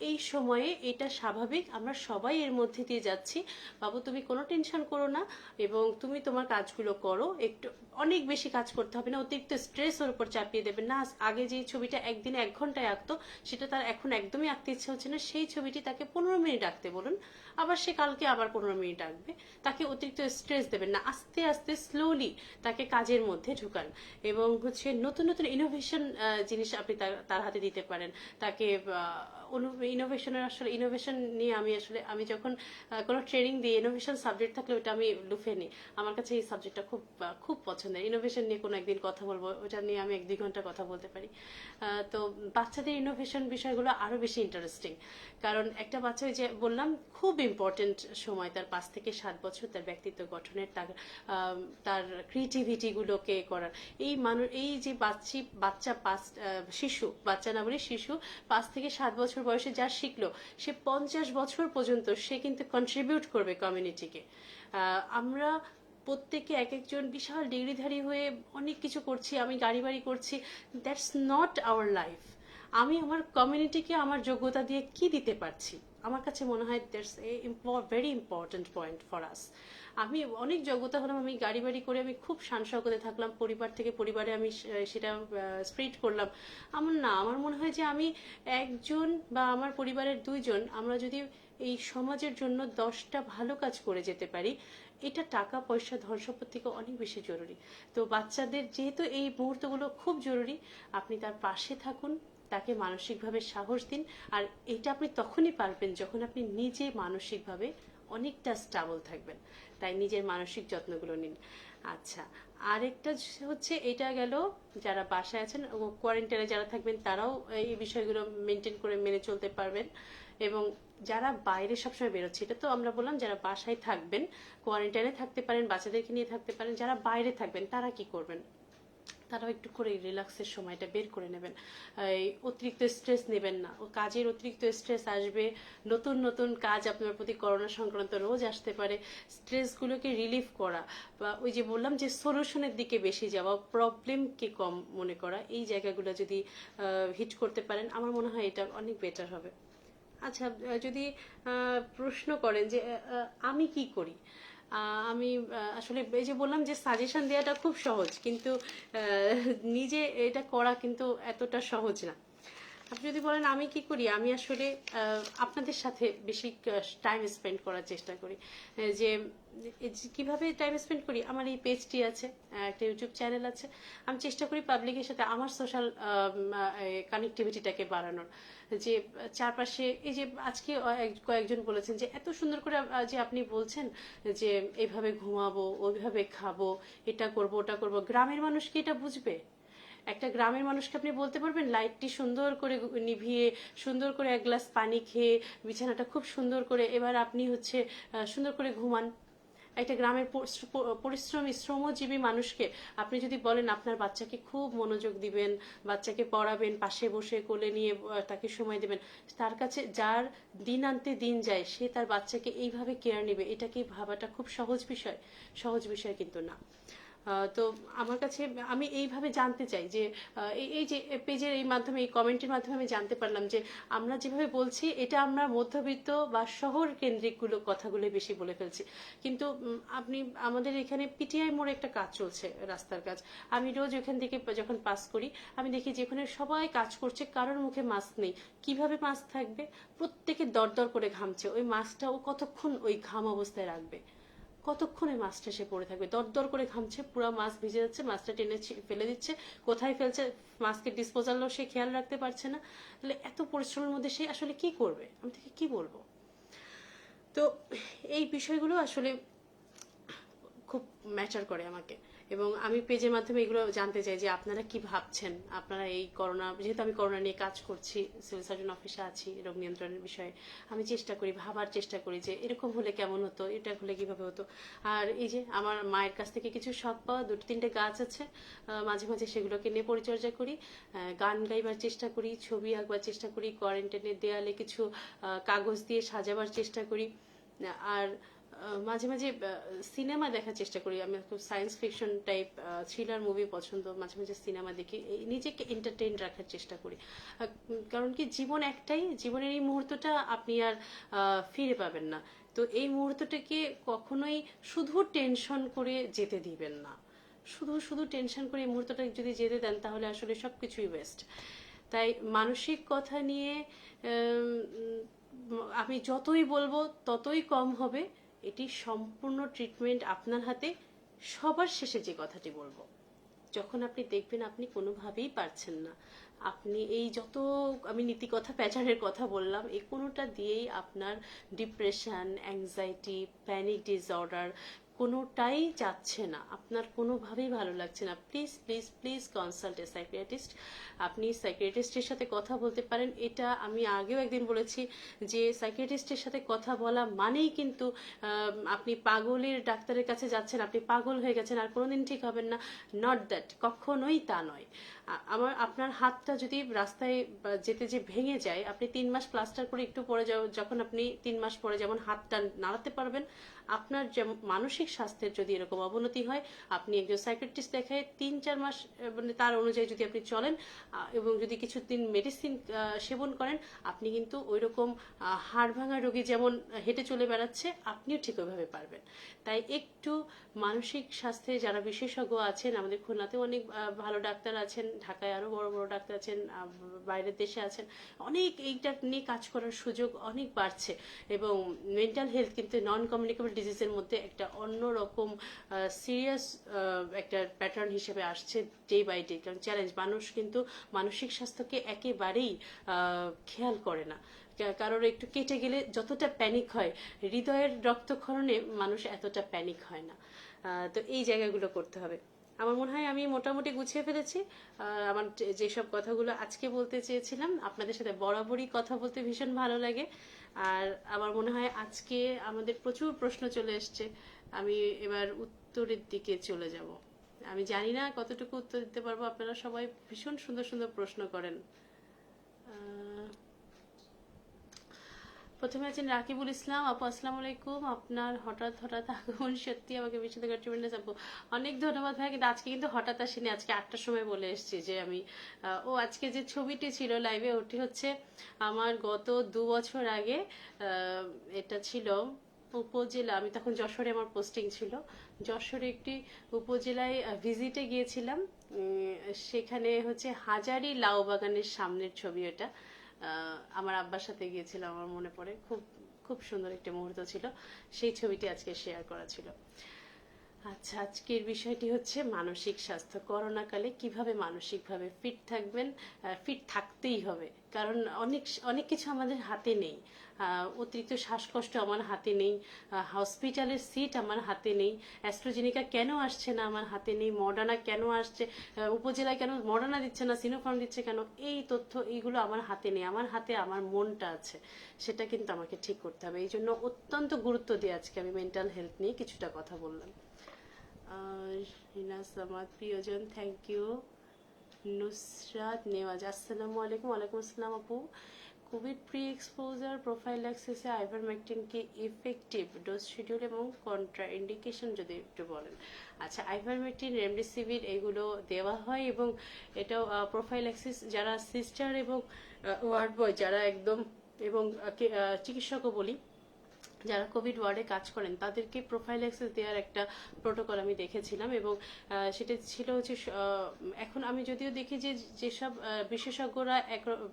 এই সময়ে এটা স্বাভাবিক, আমরা সবাই এর মধ্যে দিয়ে যাচ্ছি, বাবু তুমি কোনো টেনশন করো না, এবং তুমি তোমার কাজগুলো করো, একটু অনেক বেশি কাজ করতে হবে না, অতিরিক্ত স্ট্রেস ওর উপর চাপিয়ে দেবেন না। আগে যে ছবিটা একদিনে 1 ঘন্টায় আঁকতো সেটা তার এখন একদমই আঁকতে ইচ্ছে হচ্ছে না, সেই ছবিটি তাকে 15 মিনিট আঁকতে বলুন, আবার সে কালকে আবার 15 মিনিট আঁকবে। তাকে অতিরিক্ত স্ট্রেস দেবেন না, আস্তে আস্তে স্লোলি তাকে কাজের মধ্যে ঢুকান। এবং হচ্ছে নতুন নতুন ইনোভেশন জিনিস আপনি তার হাতে দিতে পারেন, তাকে ইনোভেশনের আসলে ইনোভেশন নিয়ে আমি যখন কোনো ট্রেনিং দিই, ইনোভেশন সাবজেক্ট থাকলে ওটা আমি লুফে নিই। আমার কাছে এই সাবজেক্টটা খুব পছন্দের। ইনোভেশন নিয়ে কোনো একদিন কথা বলবো, ওটা নিয়ে আমি 1-2 ঘন্টা কথা বলতে পারি। তো বাচ্চাদের ইনোভেশন বিষয়গুলো আরো বেশি ইন্টারেস্টিং, কারণ একটা বাচ্চা, ওই যে বললাম, খুব ইম্পর্টেন্ট সময় তার 5 থেকে 7 বছর, তার ব্যক্তিত্ব গঠনের, তার ক্রিয়েটিভিটি গুলোকে করার। এই যে শিশু, বাচ্চা না বলে শিশু, 5 থেকে 7 বছর বয়সে যা শিখলো, সে 50 বছর পর্যন্ত সে কিন্তু কন্ট্রিবিউট করবে কমিউনিটিকে। আমরা প্রত্যেকে এক একজন বিশাল ডিগ্রিধারী হয়ে অনেক কিছু করছি, আমি গাড়ি বাড়ি করছি, দ্যাটস নট আওয়ার লাইফ। আমি আমার কমিউনিটিকে আমার যোগ্যতা দিয়ে কি দিতে পারছি, আমার কাছে মনে হয় that's a very important point for us. আমি অনেক যোগ্যতা হলাম, আমি গাড়ি বাড়ি করে আমি খুব শান শৌকতে থাকলাম, পরিবার থেকে পরিবারে আমি সেটা স্প্রেড করলাম, আমার মনে হয় যে আমি একজন বা আমার পরিবারের 2 জন, আমরা যদি এই সমাজের জন্য 10টা ভালো কাজ করে যেতে পারি, এটা টাকা পয়সা ধন সম্পদ থেকে অনেক বেশি জরুরি। তো বাচ্চাদের যেহেতু এই মুহূর্তগুলো খুব জরুরি, আপনি তার পাশে থাকুন, তাকে মানসিকভাবে সাহস দিন। আর এটা আপনি তখনই পারবেন যখন আপনি নিজে মানসিকভাবে অনেকটা স্টেবল থাকবেন। তাই নিজের মানসিক যত্নগুলো নিন। আচ্ছা, আরেকটা হচ্ছে, এটা গেল যারা বাসায় আছেন, কোয়ারেন্টাইনে যারা থাকবেন তারাও এই বিষয়গুলো মেনটেন করে মেনে চলতে পারবেন। এবং যারা বাইরে সবসময় বেরোচ্ছে, এটা তো আমরা বললাম যারা বাসায় থাকবেন, কোয়ারেন্টাইনে থাকতে পারেন, বাচ্চাদেরকে নিয়ে থাকতে পারেন। যারা বাইরে থাকবেন তারা কি করবেন? তারাও একটু করে রিল্যাক্সের সময়টা বের করে নেবেন। এই অতিরিক্ত স্ট্রেস নেবেন না, ও কাজের অতিরিক্ত স্ট্রেস আসবে, নতুন নতুন কাজ আপনার প্রতি করোনা সংক্রান্ত রোজ আসতে পারে। স্ট্রেসগুলোকে রিলিফ করা, বা ওই যে বললাম যে সলিউশনের দিকে বেশি যাওয়া, প্রবলেমকে কম মনে করা, এই জায়গাগুলো যদি হিট করতে পারেন, আমার মনে হয় এটা অনেক বেটার হবে। আচ্ছা, যদি প্রশ্ন করেন যে আমি কি করি, আমি আসলে এই যে বললাম যে সাজেশন দেওয়াটা খুব সহজ, কিন্তু নিজে এটা করা কিন্তু এতটা সহজ না। আপনি যদি বলেন আমি কি করি, আমি আসলে আপনাদের সাথে বেশি টাইম স্পেন্ড করার চেষ্টা করি। যে কিভাবে টাইম স্পেন্ড করি, আমার এই পেজটি আছে, একটা ইউটিউব চ্যানেল আছে, আমি চেষ্টা করি পাবলিকের সাথে আমার সোশ্যাল কানেক্টিভিটিটাকে বাড়ানোর। যে চারপাশে, এই যে আজকে কয়েকজন বলেছেন যে এত সুন্দর করে যে আপনি বলছেন যে এইভাবে ঘুমাবো, ওইভাবে খাবো, এটা করব ওটা করব, গ্রামের মানুষ কি এটা বুঝবে? একটা গ্রামের মানুষকে আপনি বলতে পারবেন লাইটটি সুন্দর করে নিভিয়ে, সুন্দর করে 1 গ্লাস পানি খেয়ে, বিছানাটা খুব সুন্দর করে, এবার আপনি হচ্ছে সুন্দর করে ঘুমান? একটা গ্রামের পরিশ্রমী শ্রমজীবী মানুষকে আপনি যদি বলেন আপনার বাচ্চাকে খুব মনোযোগ দিবেন, বাচ্চাকে পড়াবেন, পাশে বসে কোলে নিয়ে তাকে সময় দেবেন, তার কাছে যার দিন আনতে দিন যায়, সে তার বাচ্চাকে এইভাবে কেয়ার নেবে, এটা কি ভাবাটা খুব সহজ বিষয়? সহজ বিষয় কিন্তু না। তো আমার কাছে, আমি এইভাবে জানতে চাই যে এই যে পেজের এই মাধ্যমে, এই কমেন্টের মাধ্যমে আমি জানতে পারলাম যে আমরা যেভাবে বলছি, এটা আমরা মধ্যবিত্ত বা শহর কেন্দ্রিক কথাগুলো বেশি বলে ফেলছি। কিন্তু আপনি, আমাদের এখানে পিটিআই মোড়ে একটা কাজ চলছে, রাস্তার কাজ। আমি রোজ ওখান থেকে যখন পাস করি, আমি দেখি যেখানে সবাই কাজ করছে, কারোর মুখে মাস্ক নেই। কিভাবে মাস্ক থাকবে? প্রত্যেকে দরদর করে ঘামছে, ওই মাস্কটা ও কতক্ষণ ওই ঘাম অবস্থায় রাখবে? কতক্ষণ ওই মাছটা সে পড়ে থাকবে? দরদর করে ঘামছে, পুরো মাছ ভিজে যাচ্ছে, মাছটা টেনে ফেলে দিচ্ছে, কোথায় ফেলছে মাছকে ডিসপোজালও সে খেয়াল রাখতে পারছে না। তাহলে এত পরিশ্রমের মধ্যে সে আসলে কি করবে? আমি তাকে কি বলবো? তো এই বিষয়গুলো আসলে খুব ম্যাটার করে আমাকে, এবং আমি পেজের মাধ্যমে এগুলো জানতে চাই যে আপনারা কি ভাবছেন। আপনারা এই করোনা, যেহেতু আমি করোনা নিয়ে কাজ করছি, সিভিল সার্জন অফিসে আছি, রোগ নিয়ন্ত্রণের বিষয়ে আমি চেষ্টা করি, ভাবার চেষ্টা করি যে এরকম হলে কেমন হতো, এটা হলে কিভাবে হতো। আর এই যে আমার মায়ের কাছ থেকে কিছু শখ পাওয়া, 2-3টে গাছ আছে, মাঝে মাঝে সেগুলোকে নিয়ে পরিচর্যা করি, গান গাইবার চেষ্টা করি, ছবি আঁকবার চেষ্টা করি, কোয়ারেন্টাইনের দেয়ালে কিছু কাগজ দিয়ে সাজাবার চেষ্টা করি। আর মাঝে মাঝে সিনেমা দেখার চেষ্টা করি। আমি খুব science fiction type thriller movie পছন্দ, মাঝে মাঝে সিনেমা দেখি, নিজেকে এন্টারটেইন রাখার চেষ্টা করি। কারণ কি, জীবন একটাই, জীবনের এই মুহূর্তটা আপনি আর ফিরে পাবেন না। তো এই মুহূর্তটাকে কখনোই শুধু টেনশন করে যেতে দিবেন না। শুধু শুধু টেনশন করে এই মুহূর্তটা যদি যেতে দেন, তাহলে আসলে সবকিছুই ওয়েস্ট। তাই মানসিক কথা নিয়ে আমি যতই বলবো ততই কম হবে। এটি সম্পূর্ণ ট্রিটমেন্ট আপনার হাতে। সবার শেষে যে কথাটি বলবো, যখন আপনি দেখবেন আপনি কোনোভাবেই পারছেন না, আপনি এই যত আমি নীতিকথা প্যাটার্নের কথা বললাম, এই কোনোটা দিয়েই আপনার ডিপ্রেশন, অ্যাংজাইটি, প্যানিক ডিসঅর্ডার কোনোটাই যাচ্ছে না, আপনার কোনোভাবেই ভালো লাগছে না, please please please consult A psychiatrist. আপনি সাইকিয়াট্রিস্টের সাথে কথা বলতে পারেন। এটা আমি আগেও একদিন বলেছি যে সাইকিয়াট্রিস্টের সাথে কথা বলা মানেই কিন্তু আপনি পাগলের ডাক্তারের কাছে যাচ্ছেন, আপনি পাগল হয়ে গেছেন আর কোনোদিন ঠিক হবেন না। নট দ্যাট, কখনোই তা নয়। আপনার হাতটা যদি রাস্তায় যেতে যে ভেঙে যায়, আপনি 3 মাস প্লাস্টার করে একটু পরে যখন আপনি 3 মাস পরে যেমন হাতটা নাড়াতে পারবেন, আপনার যে মানসিক স্বাস্থ্যের যদি এরকম অবনতি হয়, আপনি একজন সাইকিয়াট্রিস্ট দেখায় 3-4 মাস মানে তার অনুযায়ী যদি আপনি চলেন এবং যদি কিছুদিন মেডিসিন সেবন করেন, আপনি কিন্তু ওই রকম হাড় ভাঙা রোগী যেমন হেঁটে চলে বেড়াচ্ছে, আপনিও ঠিক ওইভাবে পারবেন। তাই একটু মানসিক স্বাস্থ্যে যারা বিশেষজ্ঞ আছেন, আমাদের খুলনাতেও অনেক ভালো ডাক্তার আছেন, ঢাকায় আরো বড় বড় ডাক্তার আছেন, বাইরের দেশে আছেন, অনেক এইটা নিয়ে কাজ করার সুযোগ অনেক বাড়ছে। এবং মেন্টাল হেলথ কিন্তু নন কমিউনিকেবল ডিজিজের মধ্যে একটা অন্যরকম সিরিয়াস একটা প্যাটার্ন হিসেবে আসছে ডে বাই ডে। কারণ চ্যালেঞ্জ, মানুষ কিন্তু মানসিক স্বাস্থ্যকে একেবারেই খেয়াল করে না। কারোর একটু কেটে গেলে যতটা প্যানিক হয়, হৃদয়ের রক্তক্ষরণে মানুষ এতটা প্যানিক হয় না। তো এই জায়গাগুলো করতে হবে। আমার মনে হয় আমি মোটামুটি গুছিয়ে ফেলেছি। আমার যেসব কথাগুলো আজকে বলতে চেয়েছিলাম, আপনাদের সাথে বরাবরই কথা বলতে ভীষণ ভালো লাগে। আর আমার মনে হয় আজকে আমাদের প্রচুর প্রশ্ন চলে এসছে, আমি এবার উত্তরের দিকে চলে যাব। আমি জানি না কতটুকু উত্তর দিতে পারবো, আপনারা সবাই ভীষণ সুন্দর সুন্দর প্রশ্ন করেন। প্রথমে আছেন রাকিবুল ইসলাম আপু, আসসালামু আলাইকুম। আপনার হঠাৎ হঠাৎ আগমন সত্যি আমাকে বিস্মিত করে, ট্রিমেন্ডাস আপু। অনেক ধন্যবাদ ভাই, কিন্তু আজকে কিন্তু হঠাৎ আসিনি, আজকে 8টার সময় বলে এসেছি যে আমি আজকে যে ছবিটি ছিল লাইভে, ওটি হচ্ছে আমার গত 2 বছর আগে। এটা ছিল উপজেলা, আমি তখন যশোরে আমার পোস্টিং ছিল, যশোরে একটি উপজেলায় ভিজিটে গিয়েছিলাম। সেখানে হচ্ছে হাজারি লাউ বাগানের সামনের ছবি এটা। আমার আব্বার সাথে গিয়েছিলাম, আমার মনে পড়ে, খুব খুব সুন্দর একটা মুহূর্ত ছিল, সেই ছবিটি আজকে শেয়ার করা ছিল। আচ্ছা, আজকের বিষয়টি হচ্ছে মানসিক স্বাস্থ্য। করোনাকালে কিভাবে মানসিকভাবে ফিট থাকবেন। ফিট থাকতেই হবে, কারণ অনেক অনেক কিছু আমাদের হাতে নেই। অতিরিক্ত শ্বাসকষ্ট আমার হাতে নেই, হসপিটালের সিট আমার হাতে নেই, অ্যাস্ট্রাজেনিকা কেন আসছে না আমার হাতে নেই, মডার্না কেন আসছে, উপজেলায় কেন মডার্না দিচ্ছে না, সিনোফার্ম দিচ্ছে কেন, এই তথ্য এইগুলো আমার হাতে নেই। আমার হাতে আমার মনটা আছে, সেটা কিন্তু আমাকে ঠিক করতে হবে। এই জন্য অত্যন্ত গুরুত্ব দিয়ে আজকে আমি মেন্টাল হেলথ নিয়ে কিছুটা কথা বললাম। রিনা সামাদ প্রিয়জন, থ্যাংক ইউ। নুসরাত নেওয়াজ, আসসালামু আলাইকুম। ওয়ালাইকুম আসসালাম আপু। কোভিড প্রি এক্সপোজার প্রোফাইল্যাক্সিসে আইভারমেকটিন কি ইফেক্টিভ, ডোজ শিডিউল এবং কন্ট্রা ইন্ডিকেশন যদি একটু বলেন। আচ্ছা, আইভারমেকটিন, রেমডেসিভির এগুলো দেওয়া হয় এবং এটাও প্রোফাইল্যাক্সিস যারা সিস্টার এবং ওয়ার্ড বয় যারা একদম, এবং চিকিৎসকও বলি যারা কোভিড ওয়ার্ডে কাজ করেন, তাদেরকে প্রোফাইল্যাক্সিস দেওয়ার একটা প্রোটোকল আমি দেখেছিলাম। এবং সেটা ছিল হচ্ছে, এখন আমি যদিও দেখি যে যেসব বিশেষজ্ঞরা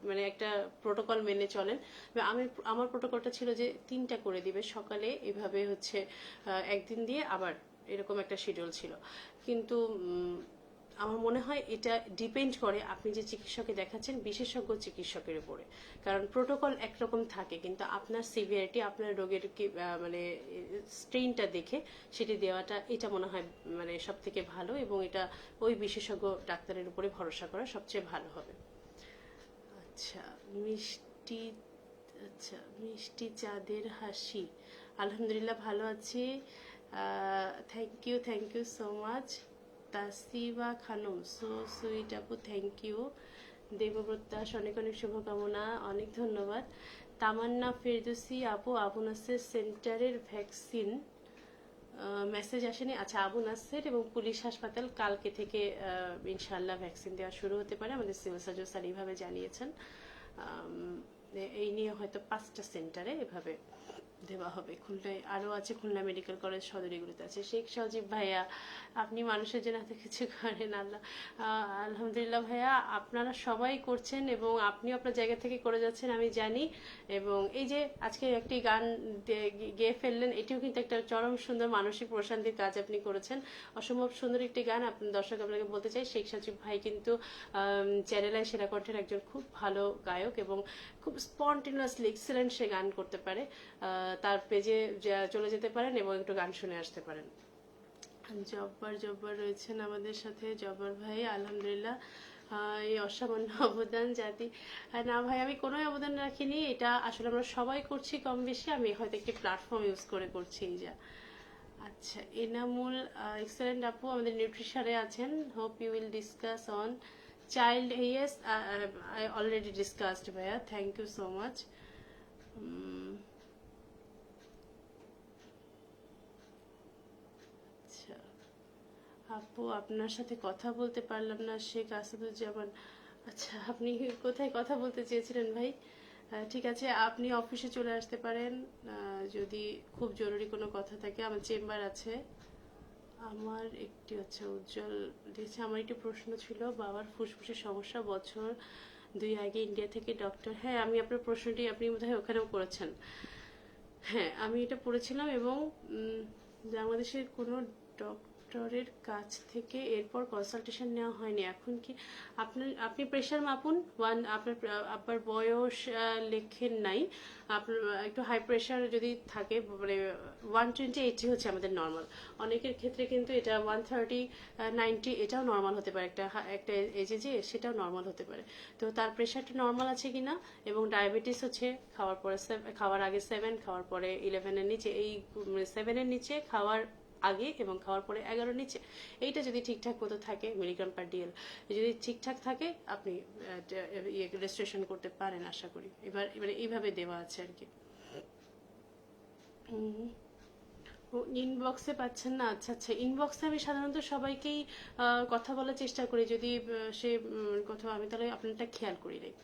মানে একটা প্রোটোকল মেনে চলেন, আমার প্রোটোকলটা ছিল যে 3টা করে দিবে সকালে, এভাবে হচ্ছে একদিন দিয়ে আবার এরকম একটা শিডিউল ছিল। কিন্তু আমার মনে হয় এটা ডিপেন্ড করে আপনি যে চিকিৎসকে দেখাচ্ছেন, বিশেষজ্ঞ চিকিৎসকের উপরে। কারণ প্রোটোকল একরকম থাকে, কিন্তু আপনার সিভিয়ারিটি, আপনার রোগের কি মানে স্ট্রেইনটা দেখে সেটি দেওয়াটা, এটা মনে হয় মানে সব থেকে ভালো, এবং এটা ওই বিশেষজ্ঞ ডাক্তারের উপরে ভরসা করা সবচেয়ে ভালো হবে। আচ্ছা, মিষ্টি, আচ্ছা মিষ্টি চাঁদের হাসি, আলহামদুলিল্লাহ ভালো আছি, thank you so much. Tasiba Khanam, so sweet আপু, থ্যাংক ইউ। দেবব্রতাস, অনেক অনেক শুভকামনা, অনেক ধন্যবাদ। তামান্না ফেরদৌসি আপু, আবু নাসের সেন্টারের ভ্যাকসিন মেসেজ আসেনি। আচ্ছা, আবু নাসের এবং পুলিশ হাসপাতাল কালকে থেকে ইনশাআল্লাহ ভ্যাকসিন দেওয়া শুরু হতে পারে, আমাদের সিভিল সার্জন স্যার এইভাবে জানিয়েছেন। এই নিয়ে হয়তো 5টা সেন্টারে এভাবে দেওয়া হবে। খুলনায় আরও আছে, খুলনা মেডিকেল কলেজ সদর, এগুলোতে আছে। শেখ সজীব ভাইয়া, আপনি মানুষের জন্য এত কিছু করেন, আল্লাহ আলহামদুলিল্লাহ ভাইয়া, আপনারা সবাই করছেন এবং আপনিও আপনার জায়গা থেকে করে যাচ্ছেন আমি জানি। এবং এই যে আজকে একটি গান গেয়ে ফেললেন, এটিও কিন্তু একটা চরম সুন্দর মানসিক প্রশান্তির কাজ আপনি করেছেন। অসম্ভব সুন্দর একটি গান। আপনার দর্শক আপনাকে বলতে চাই, শেখ সজীব ভাই কিন্তু চ্যানেলায় সেরা কণ্ঠের একজন খুব ভালো গায়ক এবং খুব স্পন্টেনিয়াসলি এক্সেলেন্ট সে গান করতে পারে। তার পেজে চলে যেতে পারেন এবং একটু গান শুনে আসতে পারেন। জব্বার রয়েছেন আমাদের সাথে, জব্বার ভাই আলহামদুলিল্লাহ। এই অসামান্য অবদান জাতি, না ভাই আমি কোনো অবদান রাখিনি, এটা আসলে আমরা সবাই করছি কম বেশি, আমি হয়তো একটি প্ল্যাটফর্ম ইউজ করে করছি এই যা। আচ্ছা, এনামুল এক্সেলেন্ট আপু আমাদের নিউট্রিশনে আছেন। Hope you will discuss on child, yes I already discussed ভাইয়া, থ্যাংক ইউ সো মাচ। আচ্ছা আপু, আপনার সাথে কথা বলতে পারলাম না, শেখ আসাদুজ্জামান। আচ্ছা, আপনি কোথায় কথা বলতে চেয়েছিলেন ভাই? ঠিক আছে, আপনি অফিসে চলে আসতে পারেন যদি খুব জরুরি কোনো কথা থাকে, আমার চেম্বার আছে। আমার একটি হচ্ছে উজ্জ্বল দিয়েছে, আমার একটি প্রশ্ন ছিল, বাবার ফুসফুসের সমস্যা, বছর 2 আগে ইন্ডিয়া থেকে ডক্টর। হ্যাঁ, আমি আপনার প্রশ্নটি আপনি বোধহয় ওখানেও করেছেন। হ্যাঁ, আমি এটা পড়েছিলাম এবং বাংলাদেশের কোনো ডক্টরের কাছ থেকে এরপর কনসালটেশন নেওয়া হয়নি। এখন কি আপনি প্রেশার মাপুন, আপনার আবার বয়স লেখেন নাই, আপনার একটু হাই প্রেশার যদি থাকে, মানে 120/80 হচ্ছে আমাদের নর্মাল। অনেকের ক্ষেত্রে কিন্তু এটা 130/90 এটাও নর্মাল হতে পারে, একটা এজে যে সেটাও নর্মাল হতে পারে। তো তার প্রেশারটা নর্মাল আছে কিনা, এবং ডায়াবেটিস হচ্ছে খাওয়ার পরে খাওয়ার আগে 7, খাওয়ার পরে 11-এর নিচে, এই 7-এর নিচে খাওয়ার আগে এবং খাওয়ার পরে 11-এর নিচে, এইটা যদি ঠিকঠাক মতো থাকে, মিলিগ্রাম পার ডিএল যদি ঠিকঠাক থাকে, আপনি রেজিস্ট্রেশন করতে পারেন আশা করি। এবারে এইভাবে দেওয়া আছে আর কি। ইনবক্সে পাচ্ছেন না? আচ্ছা আচ্ছা, ইনবক্সে আমি সাধারণত সবাইকেই কথা বলার চেষ্টা করি, যদি সে কথা আমি তাহলে আপনারটা খেয়াল করি নাই।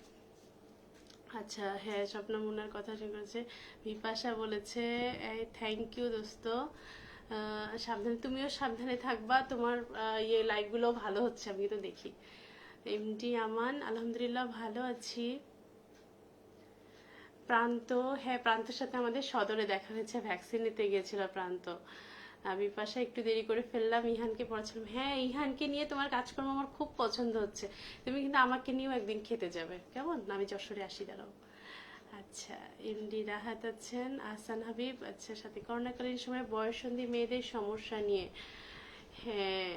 আচ্ছা হ্যাঁ, স্বপ্ন মুন্নার কথা করেছে, বিপাশা বলেছে থ্যাংক ইউ দোস্ত। সাবধানে, তুমিও সাবধানে থাকবা, তোমার ইয়ে লাইভগুলো ভালো হচ্ছে আমি তো দেখি। এমডি আমান, আলহামদুলিল্লাহ ভালো আছি। প্রান্ত, হ্যাঁ প্রান্তর সাথে আমাদের সদরে দেখা হয়েছে, ভ্যাকসিন নিতে গিয়েছিল প্রান্ত। বিপাশা, একটু দেরি করে ফেললাম, ইহানকে পড়াচ্ছিলাম। হ্যাঁ, ইহানকে নিয়ে তোমার কাজকর্ম আমার খুব পছন্দ হচ্ছে, তুমি কিন্তু আমাকে নিয়েও একদিন খেতে যাবে কেমন? আমি যশোরে আসি, দাঁড়াও। আচ্ছা, এমডি রাহাত আছেন, আহসান হাবিব, আচ্ছা সাথে করোনাকালীন সময় বয়ঃসন্ধি মেয়েদের সমস্যা নিয়ে, হ্যাঁ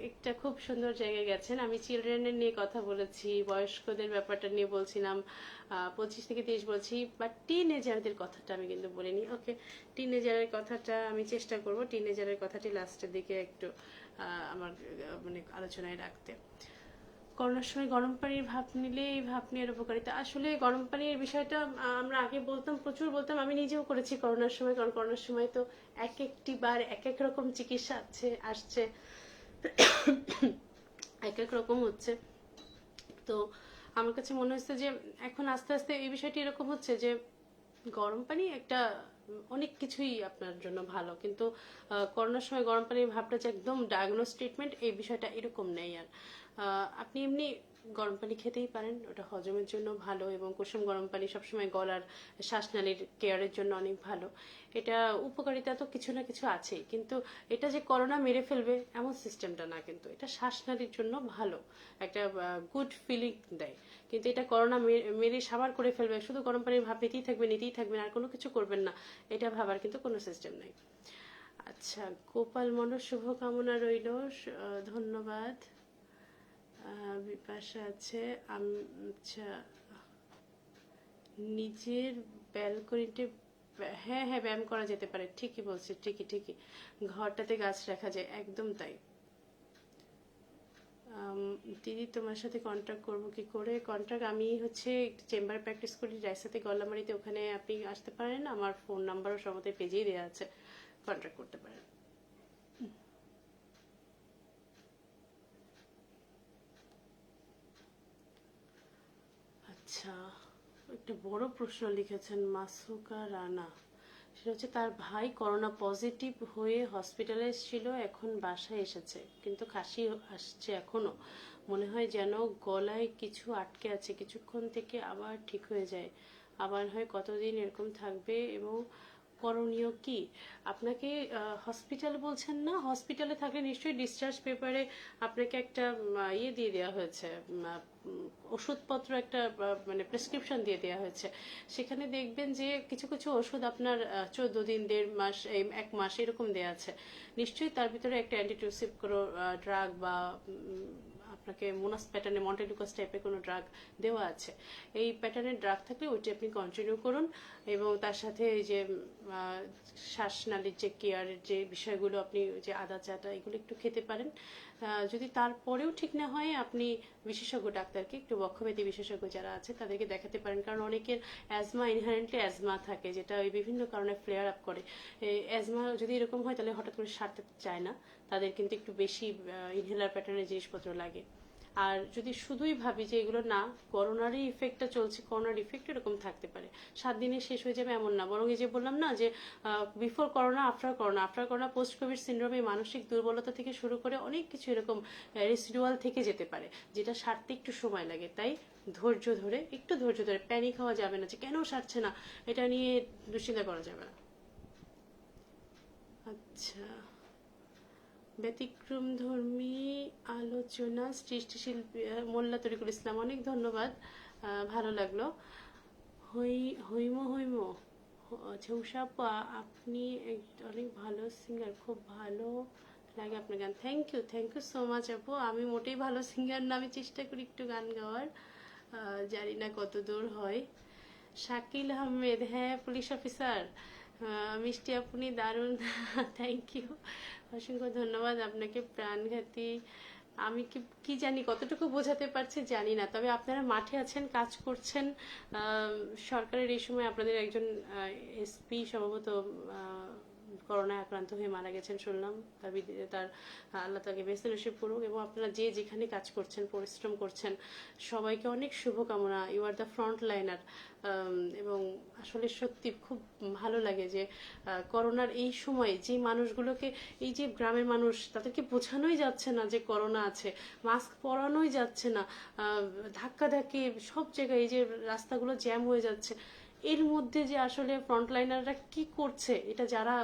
একটা খুব সুন্দর জায়গায় গেছেন। আমি চিলড্রেনের নিয়ে কথা বলেছি, বয়স্কদের ব্যাপারটা নিয়ে বলছিলাম, 25 থেকে 30 বলছি, বাট টিনেজারদের কথাটা আমি কিন্তু বলিনি। ওকে, টিনেজারের কথাটা আমি চেষ্টা করব, টিনেজারের কথাটি লাস্টের দিকে একটু আমার মানে আলোচনায় রাখতে। করোনার সময় গরম পানির ভাপ নিলে এই ভাপ নেওয়ার উপকারিতা, আসলে গরম পানির বিষয়টা আমরা আগে বলতাম, প্রচুর বলতাম, আমি নিজেও করেছি করোনার সময়, কারণ করোনার সময় তো এক একটি বার এক এক রকম চিকিৎসা আসছে, এক এক রকম হচ্ছে। তো আমার কাছে মনে হচ্ছে যে এখন আস্তে আস্তে এই বিষয়টি এরকম হচ্ছে যে গরম পানি একটা অনেক কিছুই আপনার জন্য ভালো, কিন্তু করোনার সময় গরম পানির ভাবটা যে একদম ডায়াগনোস ট্রিটমেন্ট, এই বিষয়টা এরকম নেই আর। আপনি এমনি গরম পানি খেতেই পারেন, ওটা হজমের জন্য ভালো, এবং কুসুম গরম পানি সবসময় গলার শ্বাসনালীর কেয়ারের জন্য অনেক ভালো। এটা উপকারিতা তো কিছু না কিছু আছেই, কিন্তু এটা যে করোনা মেরে ফেলবে এমন সিস্টেমটা না, কিন্তু এটা শ্বাসনালীর জন্য ভালো, একটা গুড ফিলিং দেয়। কিন্তু এটা করোনা মেরে সাবার করে ফেলবে, শুধু গরম পানির ভাব নিতেই থাকবেন আর কোনো কিছু করবেন না, এটা ভাবার কিন্তু কোনো সিস্টেম নেই। আচ্ছা, গোপাল মন্ডল, শুভকামনা রইল, ধন্যবাদ। বিপাশা আছে, আচ্ছা নিজের ব্যালকনিতে, হ্যাঁ হ্যাঁ ব্যায়াম করা যেতে পারে, ঠিকই বলছি, ঠিকই ঘরটাতে গাছ রাখা যায়, একদম তাই। দিদি তোমার সাথে কন্ট্যাক্ট করবো কি করে? কন্ট্যাক্ট, আমি হচ্ছে চেম্বার প্র্যাকটিস করি রায়সাতে গল্লামারিতে, ওখানে আপনি আসতে পারেন, আমার ফোন নাম্বারও সমতে পেজেই দেওয়া আছে, কন্ট্যাক্ট করতে পারেন। আচ্ছা, একটা বড় প্রশ্ন লিখেছেন মাসুকা রানা, সেটা হচ্ছে তার ভাই করোনা পজিটিভ হয়ে হসপিটালে ছিল, এখন বাসায় এসেছে, কিন্তু কাশি আসছে এখনো। মনে হয় যেন গলায় কিছু আটকে আছে, কিছুক্ষণ থেকে আবার ঠিক হয়ে যায়, আবার হয় কতদিন এরকম থাকবে। এবং করণীয় কি? আপনাকে হসপিটাল বলছেন না, হসপিটালে থাকলে নিশ্চয়ই ডিসচার্জ পেপারে আপনাকে একটা ইয়ে দিয়ে দেওয়া হয়েছে, ওষুধপত্র একটা মানে প্রেসক্রিপশন দিয়ে দেওয়া হয়েছে। সেখানে দেখবেন যে কিছু কিছু ওষুধ আপনার 14 দিন, 1.5 মাস, 1 মাস এরকম দেওয়া আছে। নিশ্চয়ই তার ভিতরে একটা অ্যান্টিটিউসিভ কোনো ড্রাগ বা আপনাকে মোনাস প্যাটার্নে মন্টেলুকাস টাইপের কোনো ড্রাগ দেওয়া আছে। এই প্যাটার্নের ড্রাগ থাকলে ওইটি আপনি কন্টিনিউ করুন, এবং তার সাথে এই যে শ্বাসনালীর যে কেয়ারের যে বিষয়গুলো, আপনি যে আদা চাটা এগুলো একটু খেতে পারেন। যদি তারপরেও ঠিক না হয়, আপনি বিশেষজ্ঞ ডাক্তারকে, একটু বক্ষব্যাধি বিশেষজ্ঞ যারা আছে তাদেরকে দেখাতে পারেন। কারণ অনেকের অ্যাজমা, ইনহারেন্টলি অ্যাজমা থাকে, যেটা ওই বিভিন্ন কারণে ফ্লেয়ার আপ করে। অ্যাজমা যদি এরকম হয় তাহলে হঠাৎ করে সারতে চায় না, তাদের কিন্তু একটু বেশি ইনহেলার প্যাটার্নের জিনিসপত্র লাগে। আর যদি শুধুই ভাবি যে এগুলো না, করোনারই ইফেক্টটা চলছে, করোনার ইফেক্ট এরকম থাকতে পারে, 7 দিনে শেষ হয়ে যাবে এমন না। বরং এই যে বললাম না যে before corona, after corona, post COVID সিন্ড্রোমে মানসিক দুর্বলতা থেকে শুরু করে অনেক কিছু এরকম রেসিডুয়াল থেকে যেতে পারে, যেটা সারতে একটু সময় লাগে। তাই একটু ধৈর্য ধরে, প্যানিক হওয়া যাবে না যে কেন সারছে না, এটা নিয়ে দুশ্চিন্তা করা যাবে না। আচ্ছা, ব্যতিক্রমধর্মী আলোচনা সৃষ্টিশিল্পী মোল্লা তরিকুল ইসলাম, অনেক ধন্যবাদ, ভালো লাগলো। হৈম ঝৌসা আপা, আপনি অনেক ভালো সিঙ্গার, খুব ভালো লাগে আপনার গান। থ্যাংক ইউ সো মাচ আপু। আমি মোটেই ভালো সিঙ্গার না, আমি চেষ্টা করি একটু গান গাওয়ার, জানি না কত দূর হয়। শাকিল আহমেদ, হ্যাঁ পুলিশ অফিসার, মিষ্টি আপনি দারুণ, থ্যাংক ইউ, অসংখ্য ধন্যবাদ আপনাকে। প্রাণঘাতী, আমি কি কি জানি কতটুকু বোঝাতে পারছি জানি না, তবে আপনারা মাঠে আছেন, কাজ করছেন। সরকারের এই সময় আপনাদের একজন এসপি সম্ভবত করোনায় আক্রান্ত হয়ে মারা গেছেন শুনলাম, তার আল্লাহ তাকে বেঁচে নসিব করুক। এবং আপনারা যে যেখানে কাজ করছেন, পরিশ্রম করছেন, সবাইকে অনেক শুভকামনা। You are the front liner. এবং আসলে সত্যি খুব ভালো লাগে যে করোনার এই সময়ে যে মানুষগুলোকে, এই যে গ্রামের মানুষ, তাদেরকে বোঝানোই যাচ্ছে না যে করোনা আছে, মাস্ক পরানোই যাচ্ছে না, ধাক্কাধাক্কি সব জায়গায়, এই যে রাস্তাগুলো জ্যাম হয়ে যাচ্ছে, এর মধ্যে যে আসলে ফ্রন্টলাইনাররা কি করছে, এটা যারা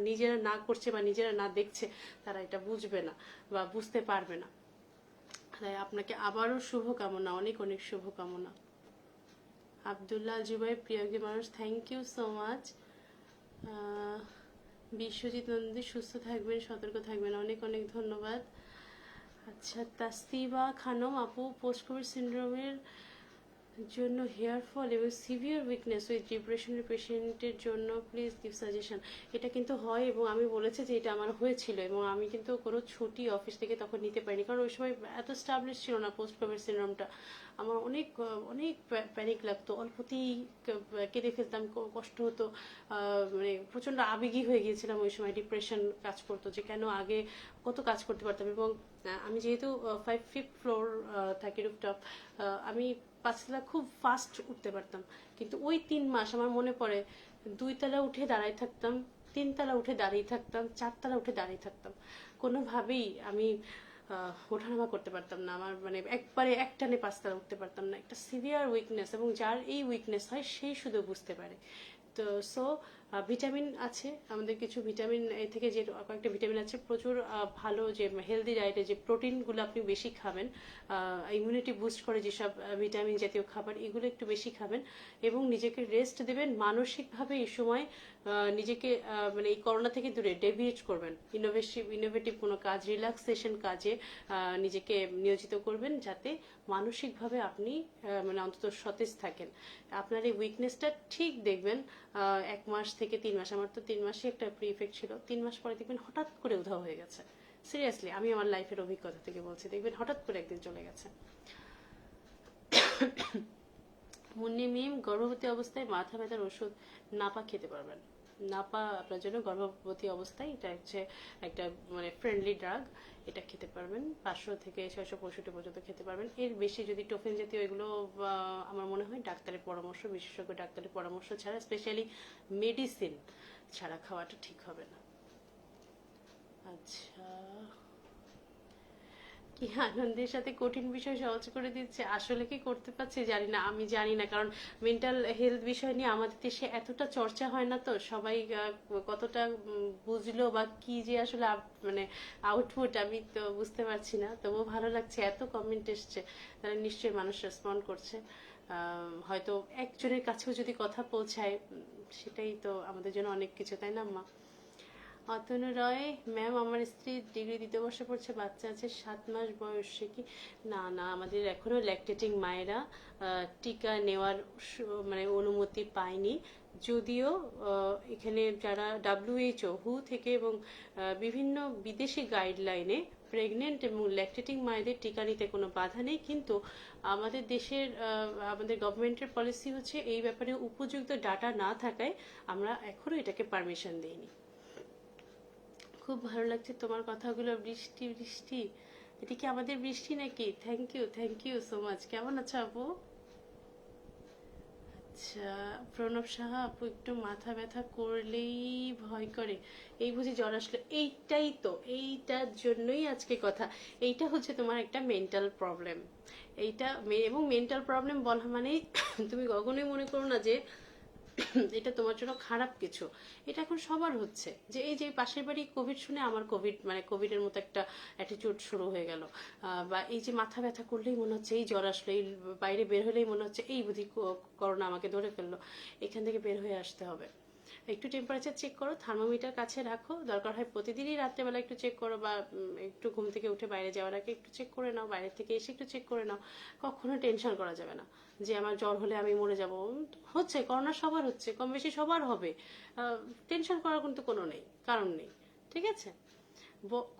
নিজেরা না করছে বা নিজেরা না দেখছে, তারা এটা বুঝবে না বা বুঝতে পারবে না। তাই আপনাকে আবারও শুভকামনা, অনেক অনেক শুভকামনা। আবদুল্লাহ জুবাই, প্রিয় মানুষ, thank you so much. Biswajit Nandi, সুস্থ থাকবেন, সতর্ক থাকবেন, অনেক অনেক ধন্যবাদ। আচ্ছা, তাসতিবা খানম আপু, পোস্ট কোভিড সিন্ড্রোমের জন্য হেয়ার ফল এবং সিভিয়ার উইকনেস উইথ ডিপ্রেশনের পেশেন্টের জন্য প্লিজ গিভ সাজেশন। এটা কিন্তু হয়, এবং আমি বলেছি যে এটা আমার হয়েছিল, এবং আমি কিন্তু কোনো ছুটি অফিস থেকে তখন নিতে পারিনি, কারণ ওই সময় এত স্টাবলিশ ছিল না পোস্ট কোভিড সিন্ড্রোমটা। আমার অনেক অনেক প্যানিক লাগতো, অল্পতেই কেঁদে ফেলতাম, কষ্ট হতো, মানে প্রচণ্ড আবেগী হয়ে গিয়েছিলাম ওই সময়, ডিপ্রেশন কাজ করতো যে কেন আগে কত কাজ করতে পারতাম। এবং আমি যেহেতু 5th ফ্লোর থাকি, রুফটপ, আমি 5 তলা খুব ফাস্ট উঠতে পারতাম, কিন্তু ওই 3 মাস আমার মনে পড়ে 2 তলা উঠে দাঁড়াই থাকতাম, 3 তলা উঠে দাঁড়িয়ে থাকতাম, 4 তলা উঠে দাঁড়িয়ে থাকতাম, কোনোভাবেই আমি ওঠানামা করতে পারতাম না। আমার মানে একবারে একটানে 5 তলা উঠতে পারতাম না, একটা সিভিয়ার উইকনেস। এবং যার এই উইকনেস হয় সেই শুধু বুঝতে পারে। তো সো ভিটামিন আছে আমাদের, কিছু ভিটামিন এ থেকে যে কয়েকটা ভিটামিন আছে, প্রচুর ভালো যে হেলদি ডায়েটে যে প্রোটিনগুলো আপনি বেশি খাবেন, ইমিউনিটি বুস্ট করে যেসব ভিটামিন জাতীয় খাবার, এগুলো একটু বেশি খাবেন, এবং নিজেকে রেস্ট দেবেন। মানসিকভাবে এই সময় নিজেকে মানে এই করোনা থেকে দূরে ডেভিয়েট করবেন, ইনোভেটিভ কোনো কাজ, রিল্যাক্সেশন কাজে নিজেকে নিয়োজিত করবেন, যাতে মানসিকভাবে আপনি মানে অন্তত সতেজ থাকেন। আপনার এই উইকনেসটা ঠিক দেখবেন 1 মাস থেকে 3 মাস, আমার তো 3 মাসই একটা প্রি ইফেক্ট ছিল, 3 মাস পরে দেখবেন হঠাৎ করে উধাও হয়ে গেছে। সিরিয়াসলি, আমি আমার লাইফের অভিজ্ঞতা থেকে বলছি, দেখবেন হঠাৎ করে একদিন চলে গেছে। মুন্নি মিম, গর্ভবতী অবস্থায় মাথা ব্যথার ওষুধ নাপা খেতে পারবেন। নাপা আপনার জন্য গর্ভবতী অবস্থায় এটা হচ্ছে একটা মানে ফ্রেন্ডলি ড্রাগ। এটা খেতে পারবেন 500 থেকে 665 পর্যন্ত খেতে পারবেন। এর বেশি যদি টোফেন জাতীয় এগুলো আমার মনে হয় ডাক্তারের পরামর্শ, বিশেষজ্ঞ ডাক্তারের পরামর্শ ছাড়া, স্পেশালি মেডিসিন ছাড়া খাওয়াটা ঠিক হবে না। আচ্ছা, কি আনন্দের সাথে কঠিন বিষয় সহজ করে দিচ্ছে, আসলে কি করতে পারছি জানি না, আমি জানি না, কারণ মেন্টাল হেলথ বিষয় নিয়ে আমাদের দেশে এতটা চর্চা হয় না, তো সবাই কতটা বুঝলো বা কি যে আসলে মানে আউটপুট আমি তো বুঝতে পারছি না। তবুও ভালো লাগছে, এত কমেন্ট এসছে, তারা নিশ্চয়ই মানুষ রেসপন্ড করছে। হয়তো একজনের কাছেও যদি কথা পৌঁছায়, সেটাই তো আমাদের জন্য অনেক কিছু, তাই না মা? অতনু রয়, ম্যাম আমার স্ত্রী ডিগ্রি 2য় বর্ষে পড়ছে, বাচ্চা আছে 7 মাস বয়স, সে কি? না না, আমাদের এখনো ল্যাকটেটিং মায়েরা টিকা নেওয়ার মানে অনুমতি পায়নি। যদিও এখানে যারা WHO থেকে এবং বিভিন্ন বিদেশি গাইডলাইনে প্রেগনেন্ট এবং ল্যাকটেটিং মায়েদের টিকা নিতে কোনো বাধা নেই, কিন্তু আমাদের দেশের আমাদের গভর্নমেন্টের পলিসি হচ্ছে এই ব্যাপারে উপযুক্ত ডাটা না থাকায় আমরা এখনো এটাকে পারমিশন দিইনি। খুব ভালো লাগছে তোমার কথাগুলো। বৃষ্টি বৃষ্টি, এটা কি আমাদের বৃষ্টি নাকি? Thank you so much. কেমন আছো আপু? আচ্ছা, প্রণব সাহা আপু, একটু মাথা ব্যথা করলেই ভয় করে, এই বুঝি জ্বর আসলো? এইটাই তো, এইটার জন্যই আজকে কথা। এইটা হচ্ছে তোমার একটা মেন্টাল প্রবলেম। এইটা এবং মেন্টাল প্রবলেম বলা মানেই তুমি কখনোই মনে করো না যে এটা তোমার জন্য খারাপ কিছু। এটা এখন সবার হচ্ছে, যে এই যে পাশের বাড়ি কোভিড শুনে আমার কোভিড মানে কোভিডের মতো একটা অ্যাটিটিউড শুরু হয়ে গেল, বা এই যে মাথা ব্যথা করলেই মনে হচ্ছে এই জ্বর আসলো, এই বাইরে বের হলেই মনে হচ্ছে এই বুঝি করোনা আমাকে ধরে ফেললো, এখান থেকে বের হয়ে আসতে হবে। একটু টেম্পারেচার চেক করো, থার্মোমিটার কাছে রাখো, দরকার হয় প্রতিদিনই রাত্রেবেলা একটু চেক করো, বা একটু ঘুম থেকে উঠে বাইরে যাওয়ার আগে একটু চেক করে নাও, বাইরে থেকে এসে একটু চেক করে নাও। কখনো টেনশন করা যাবে না যে আমার জ্বর হলে আমি মরে যাব। হচ্ছে করোনা সবার হচ্ছে, কম বেশি সবার হবে, টেনশন করার কিন্তু কোনো নেই, কারণ নেই, ঠিক আছে?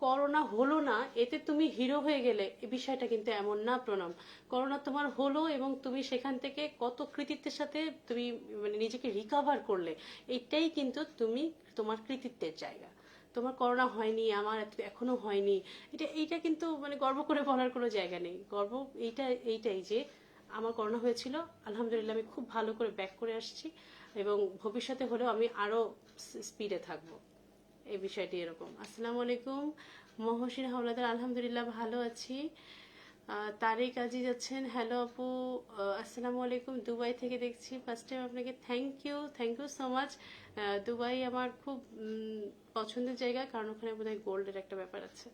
করোনা হলো না এতে তুমি হিরো হয়ে গেলে, এই বিষয়টা কিন্তু এমন না প্রণাম। করোনা তোমার হলো এবং তুমি সেখান থেকে কত কৃতিত্বের সাথে তুমি মানে নিজেকে রিকভার করলে, এটাই কিন্তু তুমি তোমার কৃতিত্বের জায়গা। তোমার করোনা হয়নি, আমার এখনো হয়নি, এইটা কিন্তু মানে গর্ব করে বলার কোনো জায়গা নেই। গর্ব এইটাই যে আমার করোনা হয়েছিল, আলহামদুলিল্লাহ আমি খুব ভালো করে ব্যাক করে আসছি, এবং ভবিষ্যতে হলেও আমি আরো স্পিডে থাকবো। এই বিষয়টি এরকম। আসসালামু আলাইকুম মহসিন হাওলাদার, আলহামদুলিল্লাহ ভালো আছি। তারেক আজিজ আছেন, হ্যালো আপু, আসসালামু আলাইকুম, দুবাই থেকে দেখছি ফার্স্ট টাইম আপনাকে। Thank you so much. Dubai আমার খুব পছন্দের জায়গা, কারণ ওখানে বোধহয় গোল্ডের একটা ব্যাপার আছে।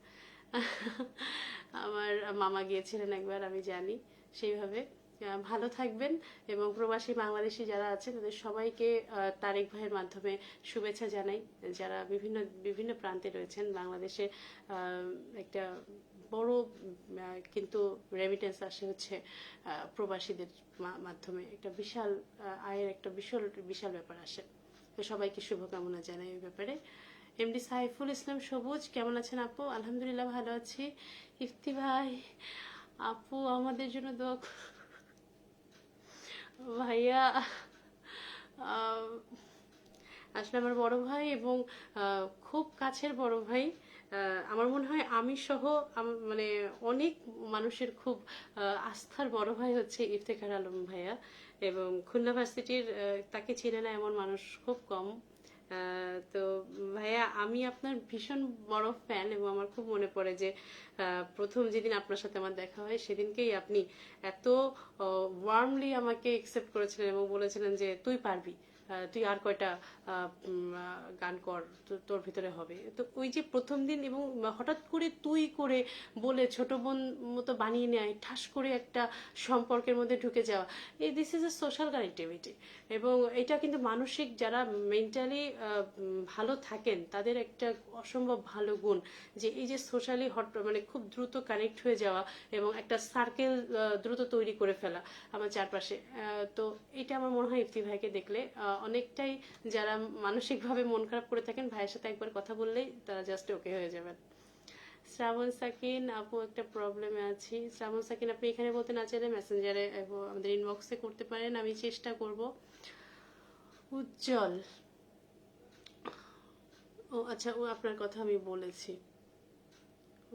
আমার মামা গিয়েছিলেন একবার, আমি জানি সেইভাবে। ভালো থাকবেন, এবং প্রবাসী বাংলাদেশি যারা আছেন তাদের সবাইকে তারেক ভাইয়ের মাধ্যমে শুভেচ্ছা জানাই, যারা বিভিন্ন বিভিন্ন প্রান্তে রয়েছেন বাংলাদেশে। একটা বড় কিন্তু রেমিটেন্স আসে হচ্ছে প্রবাসীদের মাধ্যমে, একটা বিশাল আয়ের একটা বিশাল বিশাল ব্যাপার আসে। তো সবাইকে শুভকামনা জানাই এই ব্যাপারে। এমডি সাইফুল ইসলাম সবুজ, কেমন আছেন আপু? আলহামদুলিল্লাহ ভালো আছি। ইফতি ভাই, আপু আমাদের জন্য দোয়া ভাইয়া। আসলে আমার বড় ভাই, এবং খুব কাছের বড় ভাই। আমার মনে হয় আমি সহ মানে অনেক মানুষের খুব আস্থার বড় ভাই হচ্ছে ইফতেখার আলম ভাইয়া, এবং খুলনা ভার্সিটির তাকে চেনে না এমন মানুষ খুব কম। তো ভাইয়া, আমি আপনার ভীষণ বড় ফ্যান, এবং আমার খুব মনে পড়ে যে প্রথম যেদিন আপনার সাথে আমার দেখা হয় সেদিনকেই আপনি এত ওয়ার্মলি আমাকে একসেপ্ট করেছিলেন এবং বলেছিলেন যে তুই পারবি, তুই আর কয়টা গান কর, তোর ভিতরে হবে। তো ওই যে প্রথম দিন, এবং হঠাৎ করে তুই করে বলে ছোট বোন মতো বানিয়ে নেয়, ঠাস করে একটা সম্পর্কের মধ্যে ঢুকে যাওয়া, এই this is a social connectivity. এবং এটা কিন্তু মানসিক যারা মেন্টালি ভালো থাকেন তাদের একটা অসম্ভব ভালো গুণ, যে এই যে সোশ্যালি মানে খুব দ্রুত কানেক্ট হয়ে যাওয়া, এবং একটা সার্কেল দ্রুত তৈরি করে ফেলা আমার চারপাশে। তো এটা আমার মনে হয় ইফতি ভাইকে দেখলে অনেকটাই, যারা মানসিকভাবে মন খারাপ করে থাকেন, ভাইয়ের সাথে একবার কথা বললেই তারা জাস্ট ওকে হয়ে যাবেন। শ্রাবণ সাকিন আপু, একটা প্রবলেমে আছি। শ্রাবণ সাকিন, আপনি এখানে বলতে না চাইলে মেসেঞ্জারে আমাদের ইনবক্সে করতে পারেন, আমি চেষ্টা করব। উজ্জ্বল, ও আচ্ছা, ও আপনার কথা আমি বলেছি।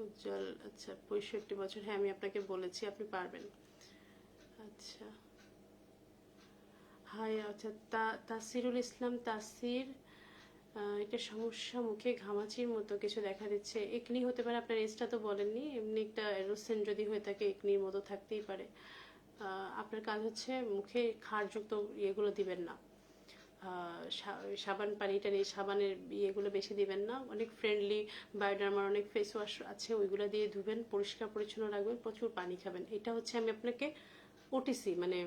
উজ্জ্বল, আচ্ছা 65 বছর, হ্যাঁ আমি আপনাকে বলেছি আপনি পারবেন। আচ্ছা, হাই, আচ্ছা তাসিরুল ইসলাম, তাসির, এটা সমস্যা, মুখে ঘামাচির মতো কিছু দেখা দিচ্ছে, একনি হতে পারে, আপনার এজটা তো বলেননি, এমনি একটা এরোসেন যদি হয়ে থাকে একনির মতো থাকতেই পারে। আপনার কাজ হচ্ছে মুখে ক্ষারযুক্ত ইয়েগুলো দিবেন না, সাবান পানিটা নেই, সাবানের ইয়েগুলো বেশি দিবেন না, অনেক ফ্রেন্ডলি বায়োডার্মার অনেক ফেস ওয়াশ আছে, ওইগুলো দিয়ে ধুবেন, পরিষ্কার পরিচ্ছন্ন রাখবেন, প্রচুর পানি খাবেন। এটা হচ্ছে আমি আপনাকে ওটিসি মানে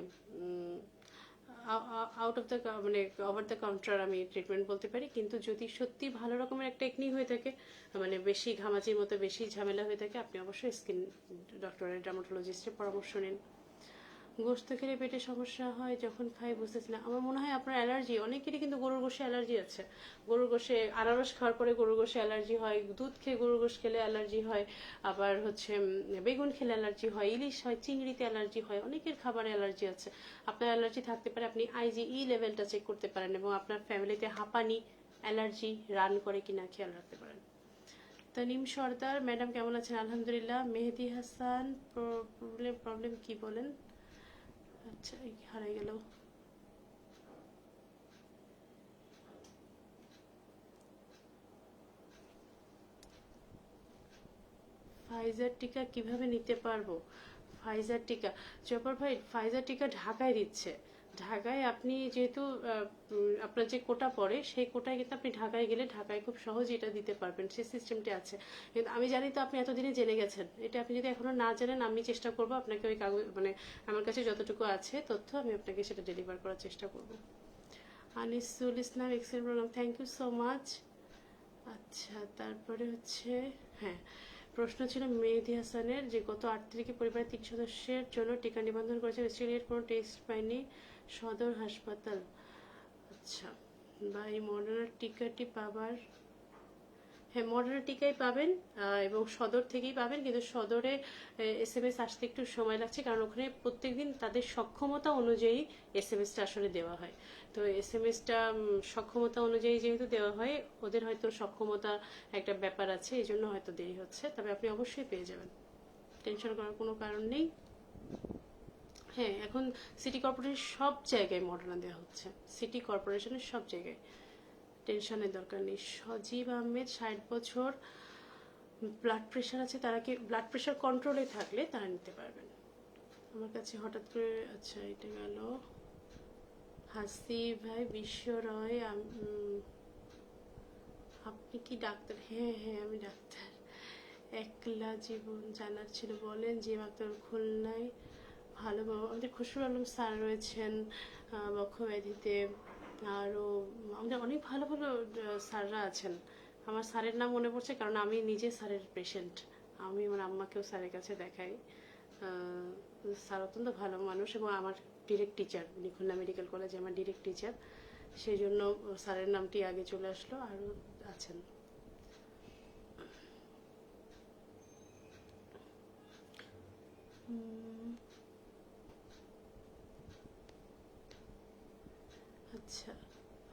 আউট অফ দ্য মানে ওভার দ্য কাউন্টার আমি ট্রিটমেন্ট বলতে পারি। কিন্তু যদি সত্যি ভালো রকমের একটা একনি হয়ে থাকে, মানে বেশি ঘামাচির মতো বেশি ঝামেলা হয়ে থাকে, আপনি অবশ্যই স্কিন ডক্টরের ডার্মাটোলজিস্টের পরামর্শ নিন। গোশত খেলে পেটে সমস্যা হয়, যখন খাই বুঝতেছি না। আমার মনে হয় আপনার অ্যালার্জি, অনেকেরই কিন্তু গরুর গোশে অ্যালার্জি আছে। গরুর গোশে আনারস খাওয়ার পরে গরুর গোশে অ্যালার্জি হয়, দুধ খেয়ে গরুর গোশ খেলে অ্যালার্জি হয়, আবার হচ্ছে বেগুন খেলে অ্যালার্জি হয়, ইলিশ হয়, চিংড়িতে অ্যালার্জি হয়, অনেকের খাবারে অ্যালার্জি আছে। আপনার অ্যালার্জি থাকতে পারে, আপনি আইজিই লেভেলটা চেক করতে পারেন এবং আপনার ফ্যামিলিতে হাঁপানি অ্যালার্জি রান করে কিনা খেয়াল রাখতে পারেন। তানিম সর্দার, ম্যাডাম কেমন আছেন? আলহামদুলিল্লাহ। মেহেদি হাসান, প্রবলেম কি বলেন? আচ্ছা, হারাই গেল। ফাইজার টিকা কিভাবে নিতে পারবো? ফাইজার টিকা, জব্বার ভাই, ফাইজার টিকা ঢাকায় দিচ্ছে। ঢাকায় আপনি যেহেতু আপনার যে কোটা পড়ে সেই কোটায় কিন্তু আপনি ঢাকায় গেলে ঢাকায় খুব সহজে এটা দিতে পারবেন, সেই সিস্টেমটি আছে। কিন্তু আমি জানি তো আপনি এতদিনে জেনে গেছেন, এটা আপনি যদি এখনো না জানেন আমি চেষ্টা করবো আপনাকে ওই কাগজ মানে আমার কাছে যতটুকু আছে তথ্য আমি আপনাকে সেটা ডেলিভার করার চেষ্টা করব। Anisul Islam, Excel program, thank you so much. আচ্ছা, তারপরে হচ্ছে, হ্যাঁ, প্রশ্ন ছিল মেহেদি হাসানের যে গত 8 তারিখে পরিবারের 3 সদস্যের জন্য টিকা নিবন্ধন করেছে, অস্ট্রেলিয়ার কোনো টেস্ট পায়নি সদর হাসপাতাল। আচ্ছা, বা এই মডার্নার টিকাটি পাবার, হ্যাঁ মডার্না টিকাই পাবেন এবং সদর থেকেই পাবেন, কিন্তু সদরে SMS আসতে একটু সময় লাগছে, কারণ ওখানে প্রত্যেকদিন তাদের সক্ষমতা অনুযায়ী SMS টা আসলে দেওয়া হয়। তো SMS টা সক্ষমতা অনুযায়ী যেহেতু দেওয়া হয়, ওদের হয়তো সক্ষমতা একটা ব্যাপার আছে, এই জন্য হয়তো দেরি হচ্ছে, তবে আপনি অবশ্যই পেয়ে যাবেন, টেনশন করার কোনো কারণ নেই। হ্যাঁ, এখন সিটি কর্পোরেশনের সব জায়গায় মডার্না দেওয়া হচ্ছে, সিটি কর্পোরেশনের সব জায়গায়, টেনশনের দরকার নেই। সজীব আহমেদ, 60 বছর, ব্লাড প্রেশার আছে, তারা কি ব্লাড প্রেশার কন্ট্রোলে থাকলে তারা নিতে পারবেন। আমার কাছে হঠাৎ করে, আচ্ছা এটা গেল। হাসি ভাই, বিশ্ব রয়, আপনি কি ডাক্তার? হ্যাঁ হ্যাঁ আমি ডাক্তার। একলা জীবন জানার ছিল, বলেন যে মাত্র খুলনায় ভালো আমাদের খুশরু আলম স্যার রয়েছেন বক্ষব্যাধিতে, আরও আমাদের অনেক ভালো ভালো স্যাররা আছেন। আমার স্যারের নাম মনে পড়ছে কারণ আমি নিজে স্যারের পেশেন্ট, আমি আমার আম্মাকেও স্যারের কাছে দেখাই। স্যার অত্যন্ত ভালো মানুষ এবং আমার ডিরেক্ট টিচার, উনি খুলনা মেডিকেল কলেজে আমার ডিরেক্ট টিচার, সেই জন্য স্যারের নামটি আগে চলে আসলো। আরও আছেন। আচ্ছা,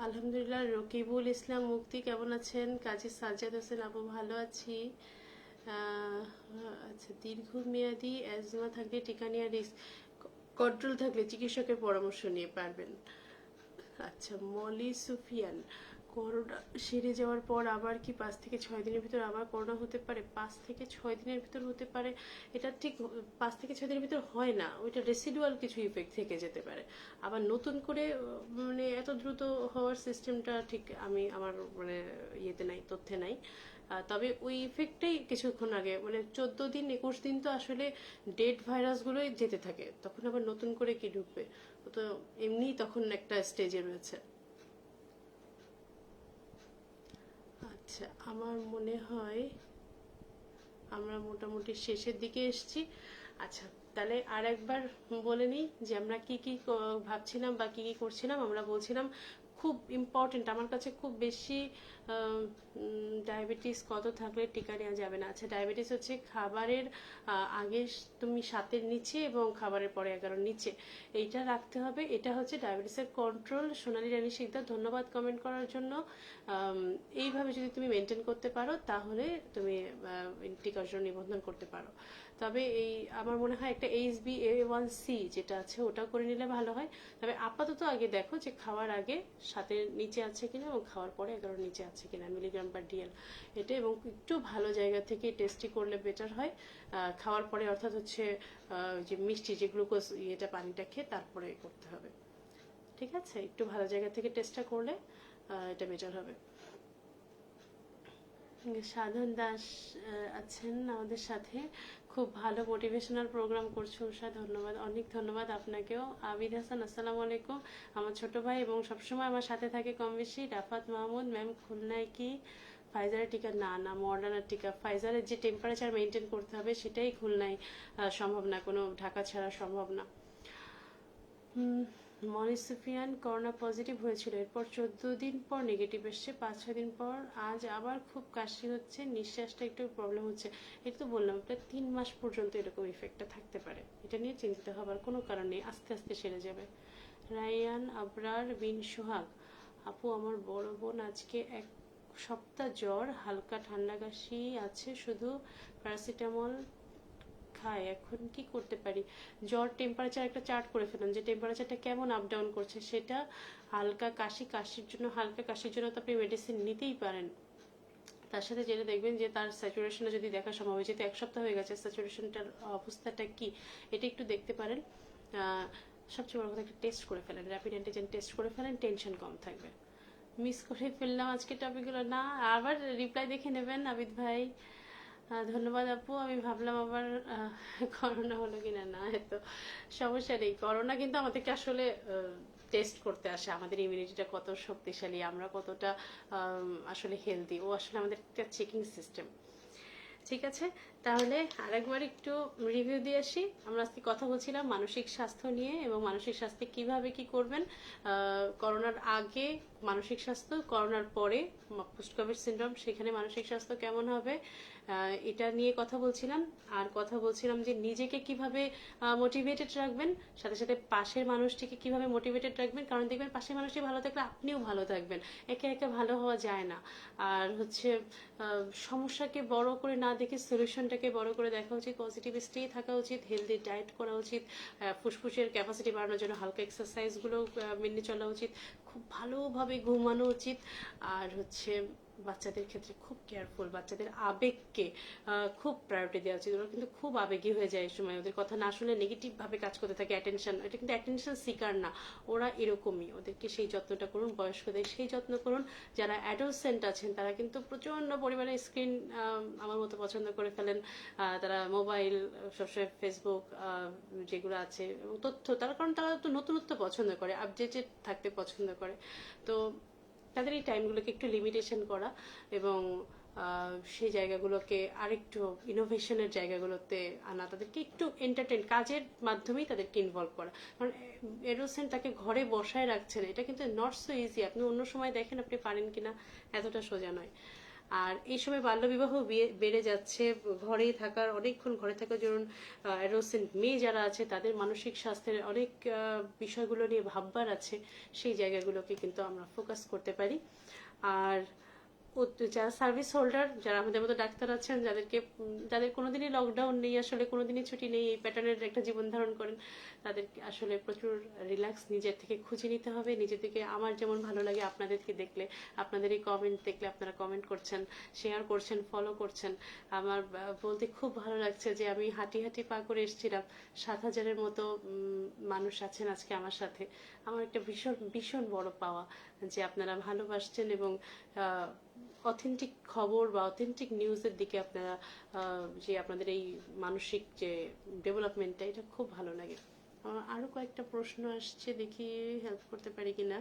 আলহামদুলিল্লাহ। রকিবুল ইসলাম মুক্তি কেমন আছেন? কাজী সাজ্জাদ হোসেন আপু, ভালো আছি। আচ্ছা, দীর্ঘমেয়াদী অ্যাজমা থাকলে টিকা নেওয়ার রিস্ক, কন্ট্রোল থাকলে চিকিৎসকের পরামর্শ নিয়ে পারবেন। আচ্ছা, মলি সুফিয়ান, করোনা সেরে যাওয়ার পর আবার কি 5 থেকে 6 দিনের ভিতর আবার করোনা হতে পারে? 5 থেকে 6 দিনের ভিতর হতে পারে, এটা ঠিক 5 থেকে 6 দিনের ভিতর হয় না, ওইটা রেসিডুয়াল কিছু ইফেক্ট থেকে যেতে পারে। আবার নতুন করে মানে এত দ্রুত হওয়ার সিস্টেমটা ঠিক আমি আমার মানে ইয়েতে নাই, তথ্যে নাই। তবে ওই ইফেক্টটাই কিছুক্ষণ আগে মানে 14 দিন 21 দিন তো আসলে ডেড ভাইরাসগুলোই যেতে থাকে, তখন আবার নতুন করে কি ঢুকবে, তো এমনিই তখন একটা স্টেজে রয়েছে। আচ্ছা, আমার মনে হয় আমরা মোটামুটি শেষের দিকে এসেছি। আচ্ছা, তাহলে আর একবার বলে নিই যে আমরা কি কি ভাবছিলাম বা কি কি করছিলাম। আমরা বলছিলাম খুব ইম্পর্টেন্ট, আমার কাছে খুব বেশি ডায়াবেটিস কত থাকলে টিকা নেওয়া যাবে না। আচ্ছা, ডায়াবেটিস হচ্ছে খাবারের আগে তুমি 7-এর নিচে এবং খাবারের পরে 11-এর নিচে, এইটা রাখতে হবে। এটা হচ্ছে ডায়াবেটিসের কন্ট্রোল। সোনালী রানী শিকদার, ধন্যবাদ কমেন্ট করার জন্য। এইভাবে যদি তুমি মেনটেন করতে পারো তাহলে তুমি টিকার জন্য নিবন্ধন করতে পারো। তবে এই আমার মনে হয় একটা HbA1c যেটা আছে ওটা করে নিলে ভালো হয়। তবে আপাতত আগে দেখো যে খাওয়ার আগে 7-এর নিচে আছে কিনা এবং খাওয়ার পরে 11-এর নিচে আছে কিনা মিলিগ্রাম পার ডিএল এটা, এবং একটু ভালো জায়গা থেকে টেস্টি করলে বেটার হয়। খাওয়ার পরে অর্থাৎ হচ্ছে যে মিষ্টি যে গ্লুকোজ এটা পানিটা খেয়ে তারপরে করতে হবে। ঠিক আছে, একটু ভালো জায়গা থেকে টেস্টটা করলে এটা বেটার হবে। সাধন দাস আছেন আমাদের সাথে, খুব ভালো মোটিভেশনাল প্রোগ্রাম করছো উষা, ধন্যবাদ, অনেক ধন্যবাদ আপনাকেও। আবিদ হাসান, আসসালামু আলাইকুম, আমার ছোট ভাই এবং সবসময় আমার সাথে থাকে কম বেশি। রাফাত মাহমুদ ম্যাম, খুলনায় কি ফাইজারের টিকা? না না, মডার্নার টিকা। ফাইজারের যে টেম্পারেচার মেনটেন করতে হবে সেটাই খুলনায় সম্ভব না, কোনো ঢাকা ছাড়া সম্ভব না। মনির সুফিয়ান, করোনা পজিটিভ হয়েছিল, এরপর 14 দিন পর নেগেটিভ এসছে, 5-6 দিন পর আজ আবার খুব কাশি হচ্ছে, নিঃশ্বাসটা একটু প্রবলেম হচ্ছে। এটা তো বললাম, প্রায় 3 মাস পর্যন্ত এরকম ইফেক্টটা থাকতে পারে। এটা নিয়ে চিন্তিত হবার কোনো কারণ নেই, আস্তে আস্তে সেরে যাবে। রায়ান আবরার বিন সোহাগ, আপু আমার বড় বোন আজকে 1 সপ্তাহ জ্বর, হালকা ঠান্ডা কাশি আছে, শুধু প্যারাসিটামল খায়, এখন কি করতে পারি? জ্বর টেম্পারেচার একটা চার্ট করে ফেলুন যে টেম্পারেচারটা কেমন আপ ডাউন করছে, সেটা হালকা কাশির জন্য তো আপনি মেডিসিন নিতেই পারেন। তার সাথে যেটা দেখবেন যে তার স্যাচুরেশনটা যদি দেখা সম্ভব হয়, যেহেতু 1 সপ্তাহ হয়ে গেছে, স্যাচুরেশনটার অবস্থাটা কি এটা একটু দেখতে পারেন। সবচেয়ে বড় কথা একটা টেস্ট করে ফেলেন, র্যাপিড অ্যান্টিজেন টেস্ট করে ফেলেন, টেনশন কম থাকবে। মিস করে ফেললাম আজকে টপিকগুলো, না আবার রিপ্লাই দেখে নেবেন আবিদ ভাই। ধন্যবাদ আপু, আমি ভাবলাম আবার করোনা হলো কিনা। না, এত সমস্যা নেই। করোনা কিন্তু আমাদেরকে আসলে টেস্ট করতে আসে, আমাদের ইমিউনিটিটা কত শক্তিশালী, আমরা কতটা আসলে হেলদি, ও আসলে আমাদের একটা চেকিং সিস্টেম। ঠিক আছে, তাহলে আরেকবার একটু রিভিউ দিয়ে আসি। আমরা আজকে কথা বলছিলাম মানসিক স্বাস্থ্য নিয়ে এবং মানসিক স্বাস্থ্যে কিভাবে কি করবেন। করোনার আগে মানসিক স্বাস্থ্য, করোনার পরে পোস্ট কোভিড সিনড্রোম, সেখানে মানসিক স্বাস্থ্য কেমন হবে এটা নিয়ে কথা বলছিলাম। আর কথা বলছিলাম যে নিজেকে কিভাবে মোটিভেটেড রাখবেন, সাথে সাথে পাশের মানুষটিকে কিভাবে মোটিভেটেড রাখবেন, কারণ দেখবেন পাশের মানুষটি ভালো থাকলে আপনিও ভালো থাকবেন, একে একে ভালো হওয়া যায় না। আর হচ্ছে সমস্যাকে বড় করে না দেখে সলিউশনটাকে বড় করে দেখা উচিত, পজিটিভ স্টে থাকা উচিত, হেলদি ডায়েট করা উচিত, ফুসফুসের ক্যাপাসিটি বাড়ানোর জন্য হালকা এক্সারসাইজগুলো মেনে চলা উচিত, খুব ভালোভাবে ঘুমানো উচিত। আর হচ্ছে বাচ্চাদের ক্ষেত্রে খুব কেয়ারফুল, বাচ্চাদের আবেগকে খুব প্রায়োরিটি দেওয়া উচিত। ওরা কিন্তু খুব আবেগী হয়ে যায় এই সময়, ওদের কথা না শুনে নেগেটিভ ভাবে কাজ করতে থাকে, অ্যাটেনশন, এটা কিন্তু অ্যাটেনশন সিকার না, ওরা এরকমই, ওদেরকে সেই যত্নটা করুন। বয়স্কদের সেই যত্ন করুন। যারা অ্যাডোলসেন্ট আছেন তারা কিন্তু প্রচন্ড পরিমাণে স্ক্রিন আমার মতো পছন্দ করে ফেলেন, তারা মোবাইল, সবসময় ফেসবুক যেগুলো আছে তথ্য, তার কারণ তারা তো নতুনত্ব পছন্দ করে, আপডেটেড থাকতে পছন্দ করে। তো তাদের এই টাইমগুলোকে একটু লিমিটেশন করা এবং সেই জায়গাগুলোকে আরেকটু ইনোভেশনের জায়গাগুলোতে আনা, তাদেরকে একটু এন্টারটেন, কাজের মাধ্যমেই তাদেরকে ইনভলভ করা। কারণ এডোসেন্ট তাকে ঘরে বসায় রাখছেন, এটা কিন্তু নট সো ইজি। আপনি অন্য সময় দেখেন আপনি পারেন কিনা, এতটা সোজা নয়। আর এই সময় বাল্যবিবাহ বেড়ে যাচ্ছে, ঘরেই থাকার, অনেকক্ষণ ঘরে থাকার জন্য অ্যাডোসেন্ট মেয়ে যারা আছে তাদের মানসিক স্বাস্থ্যের অনেক বিষয়গুলো নিয়ে ভাববার আছে, সেই জায়গাগুলোকে কিন্তু আমরা ফোকাস করতে পারি। আর যারা সার্ভিস হোল্ডার, যারা আমাদের মতো ডাক্তার আছেন, যাদের কোনোদিনই লকডাউন নেই, আসলে কোনোদিনই ছুটি নেই, এই প্যাটার্নের একটা জীবন ধারণ করেন, তাদেরকে আসলে প্রচুর রিল্যাক্স নিজের থেকে খুঁজে নিতে হবে। নিজে থেকে আমার যেমন ভালো লাগে আপনাদেরকে দেখলে, আপনাদের এই কমেন্ট দেখলে, আপনারা কমেন্ট করছেন, শেয়ার করছেন, ফলো করছেন, আমার বলতে খুব ভালো লাগছে যে আমি হাঁটি হাঁটি পা করে এসেছিলাম, 7,000-এর মতো মানুষ আছেন আজকে আমার সাথে। আমার একটা ভীষণ ভীষণ বড় পাওয়া যে আপনারা ভালোবাসছেন এবং অথেন্টিক খবর বা অথেন্টিক নিউজের দিকে আপনারা যে আপনাদের এই মানসিক যে ডেভেলপমেন্টটা, এটা খুব ভালো লাগে। আরো কয়েকটা প্রশ্ন আসছে, দেখি হেল্প করতে পারি কিনা।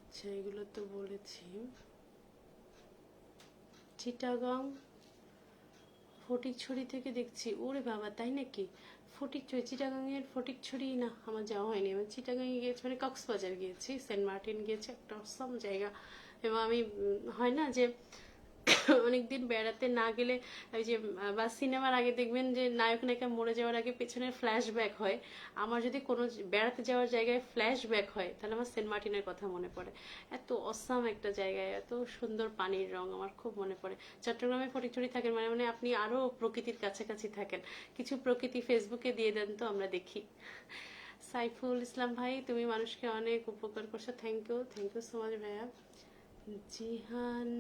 আচ্ছা, এগুলো তো বলেছি। চিটাগং ফটিকছড়ি থেকে দেখছি। ওরে বাবা, তাই নাকি? ফটিকছড়ি, চিটাগাংয়ের ফটিকছড়ি না, আমার যাওয়া হয়নি। আমি চিটাগাংয়ে গিয়েছি, মানে কক্সবাজার গিয়েছি, সেন্ট মার্টিন গিয়েছি, একটা অসম জায়গা। এবং আমি হয় না যে অনেকদিন বেড়াতে না গেলে ওই যে বা সিনেমার আগে দেখবেন যে নায়ক নায়িকা মরে যাওয়ার আগে পেছনের ফ্ল্যাশব্যাক হয়। আমার যদি কোনো বেড়াতে যাওয়ার জায়গায় ফ্ল্যাশব্যাক হয় তাহলে আমার সেন্ট মার্টিনের কথা মনে পড়ে। এত অসাম একটা জায়গায়, এত সুন্দর পানির রং, আমার খুব মনে পড়ে। চট্টগ্রামে ফটিকছড়ি থাকেন মানে মানে আপনি আরো প্রকৃতির কাছাকাছি থাকেন। কিছু প্রকৃতি ফেসবুকে দিয়ে দেন তো আমরা দেখি। সাইফুল ইসলাম ভাই, তুমি মানুষকে অনেক উপকার করছো, থ্যাংক ইউ সো মাচ ভাইয়া। জিহান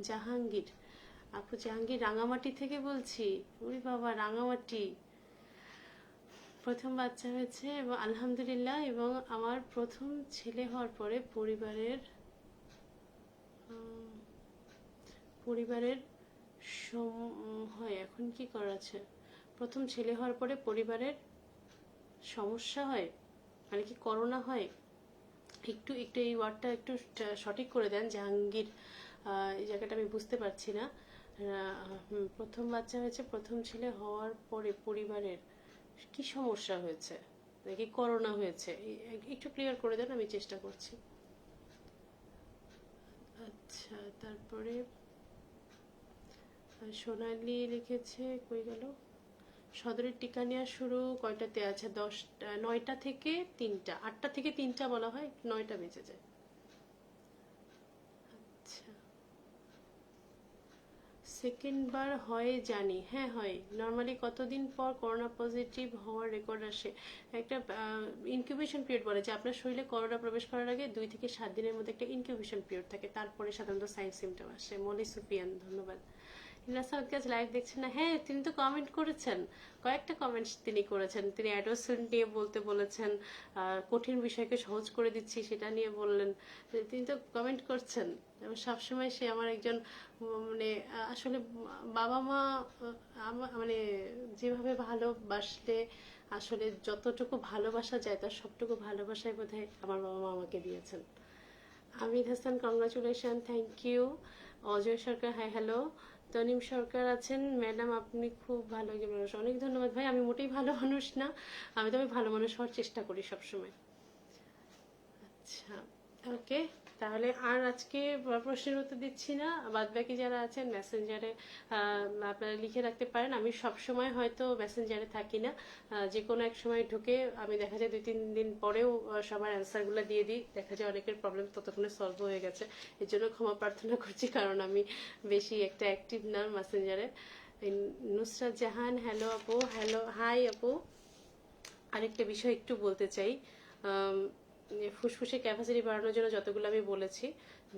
জাহাঙ্গীর, আপু জাহাঙ্গীর রাঙামাটি থেকে বলছি। ওরে বাবা, রাঙামাটি। প্রথম বাচ্চা হয়েছে এবং আলহামদুলিল্লাহ, এবং আমার প্রথম ছেলে হওয়ার পরে পরিবারের হয়। এখন কি করা আছে? প্রথম ছেলে হওয়ার পরে পরিবারের সমস্যা হয়, মানে কি করোনা হয়? একটু একটু এই ওয়ার্ডটা একটু সঠিক করে দেন জাহাঙ্গীর। এই জায়গাটা আমি বুঝতে পারছি না। প্রথম বাচ্চা হয়েছে, প্রথম ছেলে হওয়ার পরে পরিবারের কি সমস্যা হয়েছে, নাকি করোনা হয়েছে? একটু ক্লিয়ার করে দেন, আমি চেষ্টা করছি। আচ্ছা, তারপরে সোনালি লিখেছে, কই গেল? সদরের টিকা নেওয়া শুরু কয়টাতে আছে? 9টা থেকে 3টা, 8টা থেকে 3টা বলা হয়, 9টা বেজে যায়। আচ্ছা, সেকেন্ড বার হয় জানি, হ্যাঁ হয়। নর্মালি কতদিন পর করোনা পজিটিভ হওয়ার রেকর্ড আসে? একটা ইনকিউবেশন পিরিয়ড বলে যে আপনার শরীরে করোনা প্রবেশ করার আগে 2 থেকে 7 দিনের মধ্যে একটা ইনকিউবেশন পিরিয়ড থাকে, তারপরে সাধারণত সাইন সিমটম আসে। মলি সুফিয়ান, ধন্যবাদ। ইনাসাদ লাইভ দেখছেন না? হ্যাঁ, তিনি তো কমেন্ট করেছেন, কয়েকটা কমেন্টস তিনি করেছেন। তিনি অ্যাডোসেন্ট নিয়ে বলতে বলেছেন, কঠিন বিষয়কে সহজ করে দিচ্ছি সেটা নিয়ে বললেন। তিনি তো কমেন্ট করছেন এবং সবসময় সে আমার একজন মানে আসলে বাবা মা মানে যেভাবে ভালোবাসলে আসলে যতটুকু ভালোবাসা যায় তার সবটুকু ভালোবাসাই বোধহয় আমার বাবা মা আমাকে দিয়েছেন। Amir Hasan, congratulation, thank you. Ajay Sarkar, hi hello. Tanim Sarkar আছেন, ম্যাডাম আপনি খুব ভালো একজন মানুষ। অনেক ধন্যবাদ ভাই, আমি মোটেই ভালো মানুষ না, আমি তবে ভালো মানুষ হওয়ার চেষ্টা করি সবসময়। আচ্ছা, ওকে, তাহলে আর আজকে প্রশ্নের উত্তর দিচ্ছি না। বাদ বাকি যারা আছেন মেসেঞ্জারে আপনারা লিখে রাখতে পারেন। আমি সব সময় হয়তো মেসেঞ্জারে থাকি না, যে কোনো এক সময় ঢুকে আমি দেখা যায় 2-3 দিন পরেও সবার অ্যান্সারগুলো দিয়ে দিই। দেখা যায় অনেকের প্রবলেম ততক্ষণে সলভ হয়ে গেছে, এর জন্য ক্ষমা প্রার্থনা করছি, কারণ আমি বেশি একটা অ্যাক্টিভ না মেসেঞ্জারে। নুসরাত জাহান, হ্যালো আপু, হ্যালো, হাই আপু। আরেকটা বিষয় একটু বলতে চাই, ফুসফুসের ক্যাপাসিটি বাড়ানোর জন্য যতগুলো আমি বলেছি,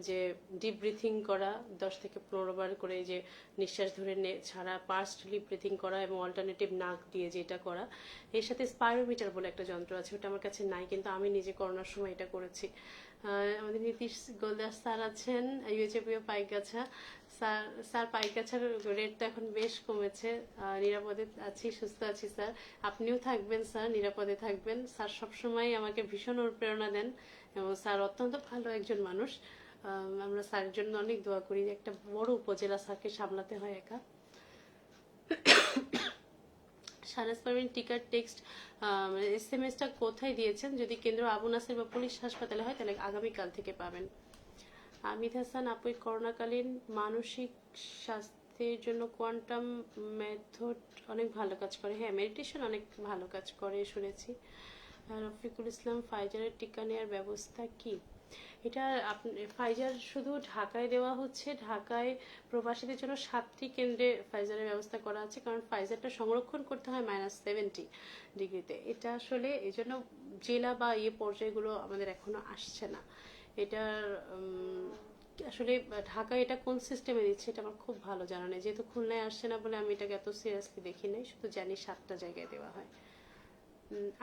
যে ডিপ ব্রিথিং করা 10 থেকে 15 বার করে, যে নিঃশ্বাস ধরে ছাড়া, পার্সলি ব্রিথিং করা এবং অল্টারনেটিভ নাক দিয়ে যেটা করা, এর সাথে স্পাইরোমিটার বলে একটা যন্ত্র আছে, ওটা আমার কাছে নাই, কিন্তু আমি নিজে করোনার সময় এটা করেছি। আমাদের নীতিশ গোলদাস স্যার আছেন, ইউএচএপিও পাইকগাছা স্যার। স্যার পাইকগাছার রেট তো এখন বেশ কমেছে, নিরাপদে আছি, সুস্থ আছি স্যার। আপনিও থাকবেন স্যার, নিরাপদে থাকবেন। স্যার সবসময় আমাকে ভীষণ অনুপ্রেরণা দেন এবং স্যার অত্যন্ত ভালো একজন মানুষ। আমরা স্যারের জন্য অনেক দোয়া করি। একটা বড় উপজেলা স্যারকে সামলাতে হয় একা। শাহনাজ পারভীন, টিকার টেক্সট SMS-টা কোথায় দিয়েছেন? যদি কেন্দ্র আবু নাসের বা পুলিশ হাসপাতালে হয় তাহলে আগামীকাল থেকে পাবেন। আমিদ হাসান, আপু করোনাকালীন মানসিক স্বাস্থ্যের জন্য কোয়ান্টাম মেথড অনেক ভালো কাজ করে। হ্যাঁ, মেডিটেশন অনেক ভালো কাজ করে শুনেছি। রফিকুল ইসলাম, ফাইজারের টিকা নেওয়ার ব্যবস্থা কি? এটা ফাইজার শুধু ঢাকায় দেওয়া হচ্ছে। ঢাকায় প্রবাসীদের জন্য 7টি কেন্দ্রে ফাইজারের ব্যবস্থা করা আছে, কারণ ফাইজারটা সংরক্ষণ করতে হয় -70 ডিগ্রিতে। এটা আসলে এই জন্য জেলা বা পর্যায়গুলো আমাদের এখনো আসছে না। এটার আসলে ঢাকায় এটা কোন সিস্টেমে দিচ্ছে এটা আমার খুব ভালো জানা নেই, যেহেতু খুলনায় আসছে না বলে আমি এটাকে এত সিরিয়াসলি দেখি নাই, শুধু জানি 7টা জায়গায় দেওয়া হয়।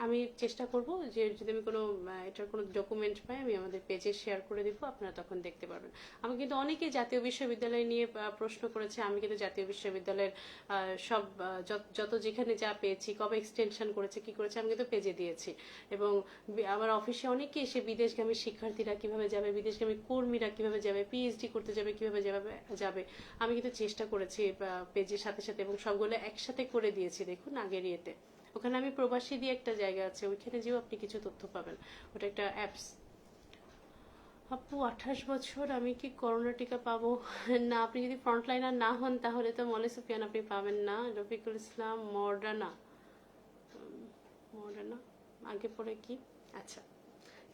আমি চেষ্টা করব যে যদি আমি কোনো এটার কোনো ডকুমেন্ট পাই আমি আমাদের পেজে শেয়ার করে দিব, আপনারা তখন দেখতে পারবেন। আমি কিন্তু অনেকে জাতীয় বিশ্ববিদ্যালয় নিয়ে প্রশ্ন করেছে, আমি কিন্তু জাতীয় বিশ্ববিদ্যালয়ের সব যত যেখানে যা পেয়েছি, কবে এক্সটেনশন করেছে, কি করেছে, আমি কিন্তু পেজে দিয়েছি। এবং আমার অফিসে অনেকে এসে বিদেশগামী শিক্ষার্থীরা কিভাবে যাবে, বিদেশগামী কর্মীরা কিভাবে যাবে, পিএইচডি করতে যাবে কিভাবে যাবে, আমি কিন্তু চেষ্টা করেছি পেজের সাথে সাথে, এবং সবগুলো একসাথে করে দিয়েছি। দেখুন আগের ইয়েতে ওখানে আমি প্রবাসী দিয়ে একটা জায়গা আছে, ওইখানে যেও আপনি কিছু তথ্য পাবেন, ওটা একটা অ্যাপস। আপু 28 বছর, আমি কি করোনা টিকা পাবো? না, আপনি যদি ফ্রন্টলাইনার না হন তাহলে তো মলে সুফিয়ান আপনি পাবেন না। রফিকুল ইসলাম মডার্না, মডার্না আগে পরে কি, আচ্ছা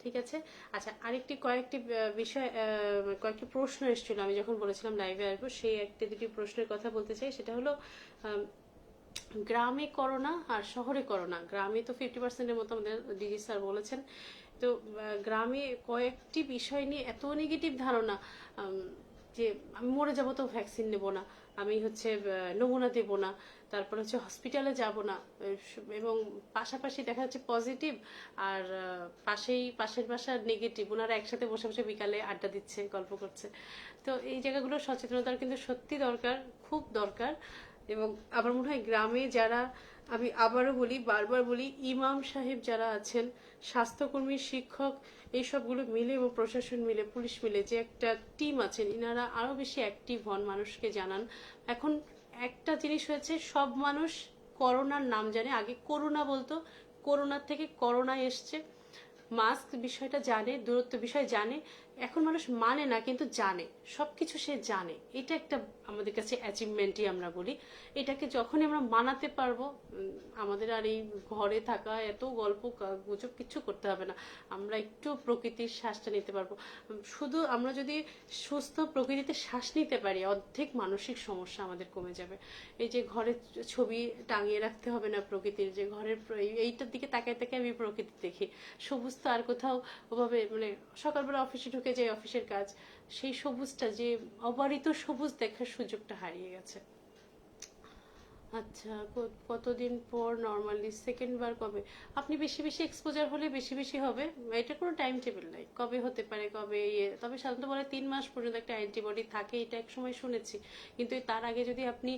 ঠিক আছে। আচ্ছা আরেকটি কয়েকটি বিষয়, কয়েকটি প্রশ্ন এসেছিল আমি যখন বলেছিলাম লাইভে আসবো, সেই একটি দুটি প্রশ্নের কথা বলতে চাই। সেটা হলো গ্রামে করোনা আর শহরে করোনা। গ্রামে তো 50%-এর মতো আমাদের ডিজি স্যার বলেছেন। তো গ্রামে কয়েকটি বিষয় নিয়ে এত নেগেটিভ ধারণা যে আমি মরে যাবো তো ভ্যাকসিন নেব না, আমি হচ্ছে নমুনা দেব না, তারপর হচ্ছে হসপিটালে যাব না, এবং পাশাপাশি দেখা যাচ্ছে পজিটিভ আর পাশের বাসার নেগেটিভ, ওনারা একসাথে বসে বসে বিকালে আড্ডা দিচ্ছে, গল্প করছে। তো এই জায়গাগুলো সচেতনতার কিন্তু সত্যি দরকার, খুব দরকার। এবং আমার মনে হয় গ্রামে যারা, আমি আবারও বলি, বারবার বলি, ইমাম সাহেব যারা আছেন, স্বাস্থ্যকর্মী, শিক্ষক, এই সবগুলো মিলে এবং প্রশাসন মিলে, পুলিশ মিলে যে একটা টিম আছেন, ইনারা আরো বেশি অ্যাক্টিভ হন, মানুষকে জানান। এখন একটা জিনিস হয়েছে, সব মানুষ করোনার নাম জানে, আগে করোনা বলতো, করোনার থেকে করোনা এসছে, মাস্ক বিষয়টা জানে, দূরত্ব বিষয় জানে, এখন মানুষ মানে না কিন্তু জানে, সবকিছু সে জানে। এটা একটা আমাদের কাছে অ্যাচিভমেন্টই আমরা বলি। এটাকে যখনই আমরা মানাতে পারবো, আমাদের আর এই ঘরে থাকা এত গল্প গুজব কিছু করতে হবে না, আমরা একটু প্রকৃতির শ্বাসটা নিতে পারবো। শুধু আমরা যদি সুস্থ প্রকৃতিতে শ্বাস নিতে পারি, অর্ধেক মানসিক সমস্যা আমাদের কমে যাবে। এই যে ঘরের ছবি টাঙিয়ে রাখতে হবে না প্রকৃতির, যে ঘরের এইটার দিকে তাকায় তাকায় আমি প্রকৃতি দেখি, সবুজ তো আর কোথাও ওভাবে, মানে সকালবেলা অফিসে ঢুকে যাই, অফিসের কাজ, সেই সবুজটা, যে অবারিত সবুজ দেখার সুযোগটা হারিয়ে গেছে। আচ্ছা, কতদিন পর নর্মালি সেকেন্ড বার কবে? আপনি বেশি বেশি এক্সপোজার হলে বেশি বেশি হবে, এটা কোনো টাইম টেবিল নাই, কবে হতে পারে, কবে ইয়ে, তবে সাধারণত বলে 3 মাস পর্যন্ত একটা অ্যান্টিবডি থাকে, এটা এক সময় শুনেছি। কিন্তু তার আগে যদি আপনি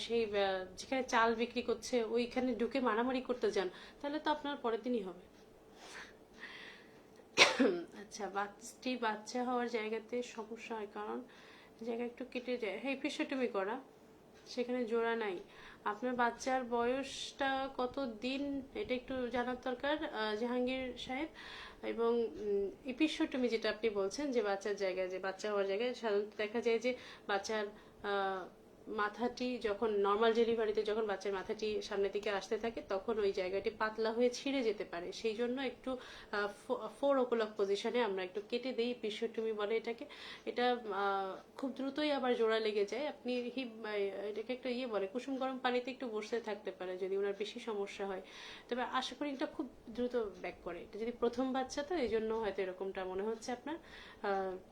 সেই যেখানে চাল বিক্রি করছে ওইখানে ঢুকে মারামারি করতে যান, তাহলে তো আপনার পরের দিনই হবে। আচ্ছা, বাচ্চা হওয়ার জায়গাতে সমস্যা হয় কারণ জায়গা একটু কেটে যায়, হ্যাঁ এপিসোটমি করা, সেখানে জোড়া নাই। আপনার বাচ্চার বয়সটা কত দিন এটা একটু জানার দরকার জাহাঙ্গীর সাহেব। এবং এপিসোটমি যেটা আপনি বলছেন, যে বাচ্চার জায়গায়, যে বাচ্চা হওয়ার জায়গায় সাধারণত দেখা যায় যে বাচ্চার মাথাটি যখন নর্মাল ডেলিভারিতে, যখন বাচ্চার মাথাটি সামনের দিকে আসতে থাকে, তখন ওই জায়গাটি পাতলা হয়ে ছিঁড়ে যেতে পারে, সেই জন্য একটু 4 o'clock পজিশনে আমরা একটু কেটে দিই, এপিসোটমি বলে এটাকে। এটা খুব দ্রুতই আবার জোড়া লেগে যায়। আপনি এটাকে একটা ইয়ে বলে, কুসুম গরম পানিতে একটু বসে থাকতে পারে যদি ওনার বেশি সমস্যা হয়, তবে আশা করি এটা খুব দ্রুত ব্যাক করে। এটা যদি প্রথম বাচ্চা, তো এই জন্য হয়তো এরকমটা মনে হচ্ছে আপনার,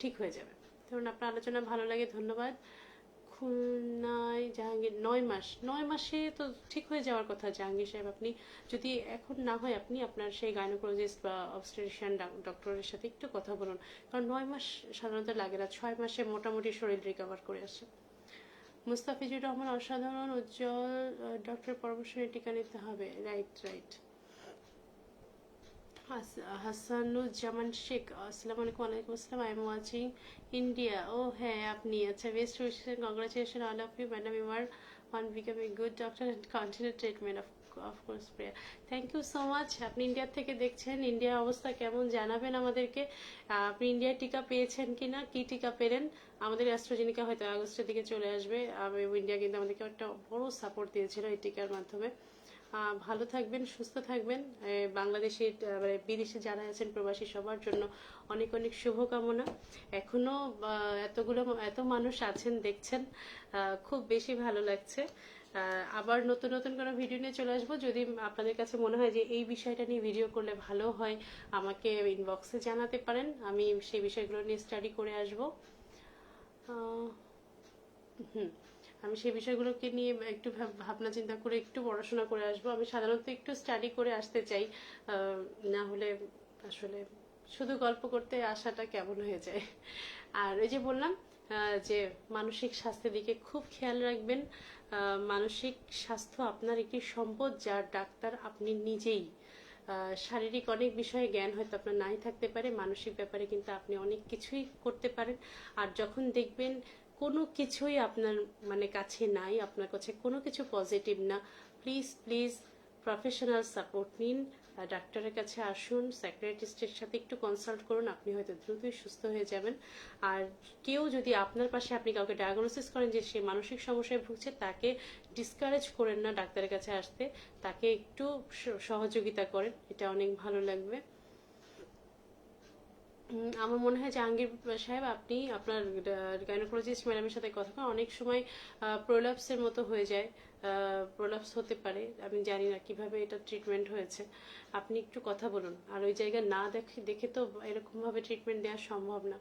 ঠিক হয়ে যাবে। ধরুন আপনার আলোচনা ভালো লাগে, ধন্যবাদ। খুলনায় জাহাঙ্গীর, 9 মাস, 9 মাসে তো ঠিক হয়ে যাওয়ার কথা জাহাঙ্গীর সাহেব। আপনি যদি এখন না হয়, আপনি আপনার সেই গাইনোকোলজিস্ট বা অবস্টেট্রিশিয়ান ডক্টরের সাথে একটু কথা বলুন, কারণ 9 মাস সাধারণত লাগে না, 6 মাসে মোটামুটি শরীর রিকভার করে আসে। মুস্তাফিজুর রহমান, অসাধারণ, উজ্জ্বল, ডক্টর পরামর্শ নিয়ে টিকা নিতে হবে, রাইট রাইট। হাসানুজ্জামান শেখ, আসসালামু আলাইকুম। ওয়ালাইকুম আসসালাম, আই এম ওয়াচিং ইন্ডিয়া। ও হ্যাঁ আপনি, আচ্ছা, best wishes, congratulation all of you madam, you are one become a good doctor and continue treatment of course prayer. Thank you so much. আপনি ইন্ডিয়ার থেকে দেখছেন, ইন্ডিয়ার অবস্থা কেমন জানাবেন আমাদেরকে। আপনি ইন্ডিয়ার টিকা পেয়েছেন কিনা, কি টিকা পেলেন? আমাদের অ্যাস্ট্রাজেনিকা হয়তো আগস্টের দিকে চলে আসবে। ইন্ডিয়া কিন্তু আমাদেরকে একটা বড় সাপোর্ট দিয়েছিল এই টিকার মাধ্যমে। ভালো থাকবেন, সুস্থ থাকবেন। বাংলাদেশে মানে বিদেশে যারা আছেন প্রবাসী, সবার জন্য অনেক অনেক শুভকামনা। এখনো এত মানুষ আছেন দেখছেন, খুব বেশি ভালো লাগছে। আবার নতুন নতুন কোনো ভিডিও নিয়ে চলে আসবো। যদি আপনাদের কাছে মনে হয় যে এই বিষয়টা নিয়ে ভিডিও করলে ভালো হয়, আমাকে ইনবক্সে জানাতে পারেন, আমি সেই বিষয়গুলো নিয়ে স্টাডি করে আসবো। হুম, আমি সেই বিষয়গুলোকে নিয়ে একটু ভাবনা চিন্তা করে একটু পড়াশোনা করে আসবো। আমি সাধারণত একটু স্টাডি করে আসতে চাই, না হলে আসলে শুধু গল্প করতে আসাটা কেমন হয়ে যায়। আর এই যে বললাম যে মানসিক স্বাস্থ্যের দিকে খুব খেয়াল রাখবেন। মানসিক স্বাস্থ্য আপনার একটি সম্পদ, যার ডাক্তার আপনি নিজেই। শারীরিক অনেক বিষয়ে জ্ঞান হয়তো আপনার নাই থাকতে পারে, মানসিক ব্যাপারে কিন্তু আপনি অনেক কিছুই করতে পারেন। আর যখন দেখবেন কোনো কিছুই আপনার মানে কাছে নাই, আপনার কাছে কোনো কিছু পজিটিভ না, প্লিজ প্লিজ প্রফেশনাল সাপোর্ট নিন। ডাক্তারের কাছে আসুন, সাইকিয়াট্রিস্টের সাথে একটু কনসাল্ট করুন, আপনি হয়তো দ্রুতই সুস্থ হয়ে যাবেন। আর কেউ যদি আপনার পাশে আপনি কাউকে ডায়াগনোসিস করেন যে সে মানসিক সমস্যায় ভুগছে, তাকে ডিসকারেজ করেন না ডাক্তারের কাছে আসতে, তাকে একটু সহযোগিতা করেন, এটা অনেক ভালো লাগবে। আমার মনে হয় জাহাঙ্গীর সাহেব, আপনি আপনার গাইনোকোলজিস্ট ম্যাডামের সাথে কথা বলেন। অনেক সময় প্রোলাপসের মতো হয়ে যায়, প্রোলাপস হতে পারে, আমি জানি না কিভাবে এটা ট্রিটমেন্ট হয়েছে। আপনি একটু কথা বলুন, আর ওই জায়গায় না দেখে দেখে তো এরকমভাবে ট্রিটমেন্ট দেওয়া সম্ভব না।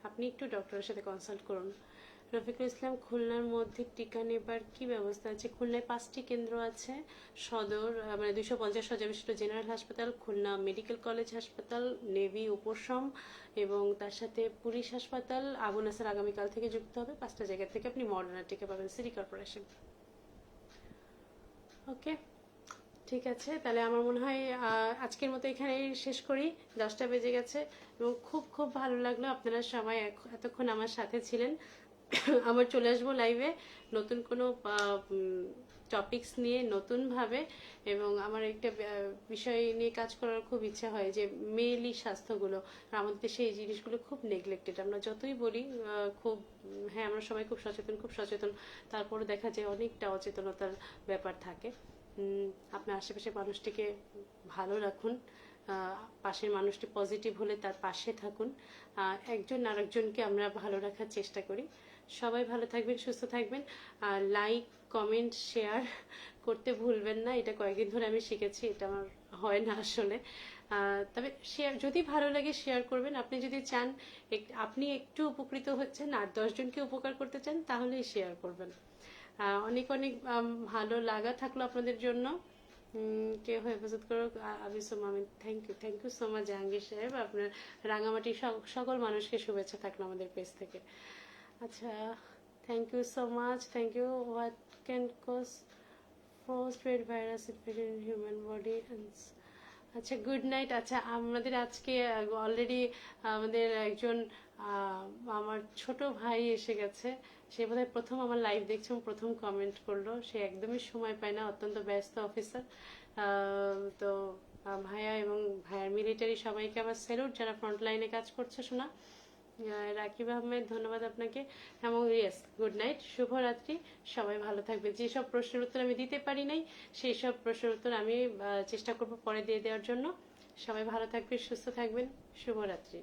আপনি একটু ডক্টরের সাথে কনসাল্ট করুন। রফিকুল ইসলাম, খুলনার মধ্যে টিকা নেবার কি ব্যবস্থা আছে? খুলনায় 5টি কেন্দ্র আছে। সদর মানে 250 শয্যা বিশিষ্ট জেনারেল হাসপাতাল, খুলনা মেডিকেল কলেজ হাসপাতাল, নেভি উপশম এবং তার সাথে পুলিশ হাসপাতাল। আবু নাসের আগামীকাল থেকে যুক্ত হবে। 5টা জায়গা থেকে আপনি মডার্না টিকা পাবেন, সিটি কর্পোরেশন। ওকে, ঠিক আছে, তাহলে আমার মনে হয় আজকের মতো এখানেই শেষ করি। 10টা বেজে গেছে এবং খুব খুব ভালো লাগলো আপনারা সবাই এতক্ষণ আমার সাথে ছিলেন। আবার চলে আসবো লাইভে নতুন কোনো টপিকস নিয়ে নতুনভাবে, এবং আমার একটা বিষয় নিয়ে কাজ করার খুব ইচ্ছা হয়, যে মেয়েলি স্বাস্থ্যগুলো। আর আমাদের দেশে এই জিনিসগুলো খুব নেগলেক্টেড। আমরা যতই বলি খুব হ্যাঁ আমরা সবাই খুব সচেতন খুব সচেতন, তারপরে দেখা যায় অনেকটা অচেতনতার ব্যাপার থাকে। আপনার আশেপাশে মানুষটিকে ভালো রাখুন, পাশের মানুষটি পজিটিভ হলে তার পাশে থাকুন, একজন আরেকজনকে আমরা ভালো রাখার চেষ্টা করি। সবাই ভালো থাকবেন, সুস্থ থাকবেন। আর লাইক কমেন্ট শেয়ার করতে ভুলবেন না, এটা কয়েকদিন ধরে আমি শিখেছি, এটা আমার হয় না আসলে। তবে শেয়ার যদি ভালো লাগে শেয়ার করবেন। আপনি যদি চান আপনি একটু উপকৃত হচ্ছেন আর 10 জনকে উপকার করতে চান, তাহলেই শেয়ার করবেন। অনেক অনেক ভালো লাগা থাকলো আপনাদের জন্য। কেউ হেফাজত করো আমি সোমামি। Thank you so much Jahangir সাহেব। আপনার রাঙামাটির সকল মানুষকে শুভেচ্ছা থাকলো আমাদের পেজ থেকে। আচ্ছা, thank you so much, thank you. What can cause frost red virus infection in human body? আচ্ছা, গুড নাইট। আচ্ছা, আমাদের আজকে অলরেডি আমাদের একজন আমার ছোট ভাই এসে গেছে। সে বোধহয় প্রথম আমার লাইভ দেখছে, প্রথম কমেন্ট করলো। সে একদমই সময় পায় না, অত্যন্ত ব্যস্ত অফিসার। তো ভাইয়া এবং ভাইয়ার মিলিটারি সবাইকে আমার স্যালুট, যারা ফ্রন্ট লাইনে কাজ করছে। শোনা রাকিব আহমেদ, ধন্যবাদ আপনাকে। এবং ইয়েস, গুড নাইট, শুভরাত্রি, সবাই ভালো থাকবে। যেসব প্রশ্নের উত্তর আমি দিতে পারি নাই, সেই সব প্রশ্নের উত্তর আমি চেষ্টা করব পরে দিয়ে দেওয়ার জন্য। সবাই ভালো থাকবেন, সুস্থ থাকবেন, শুভরাত্রি।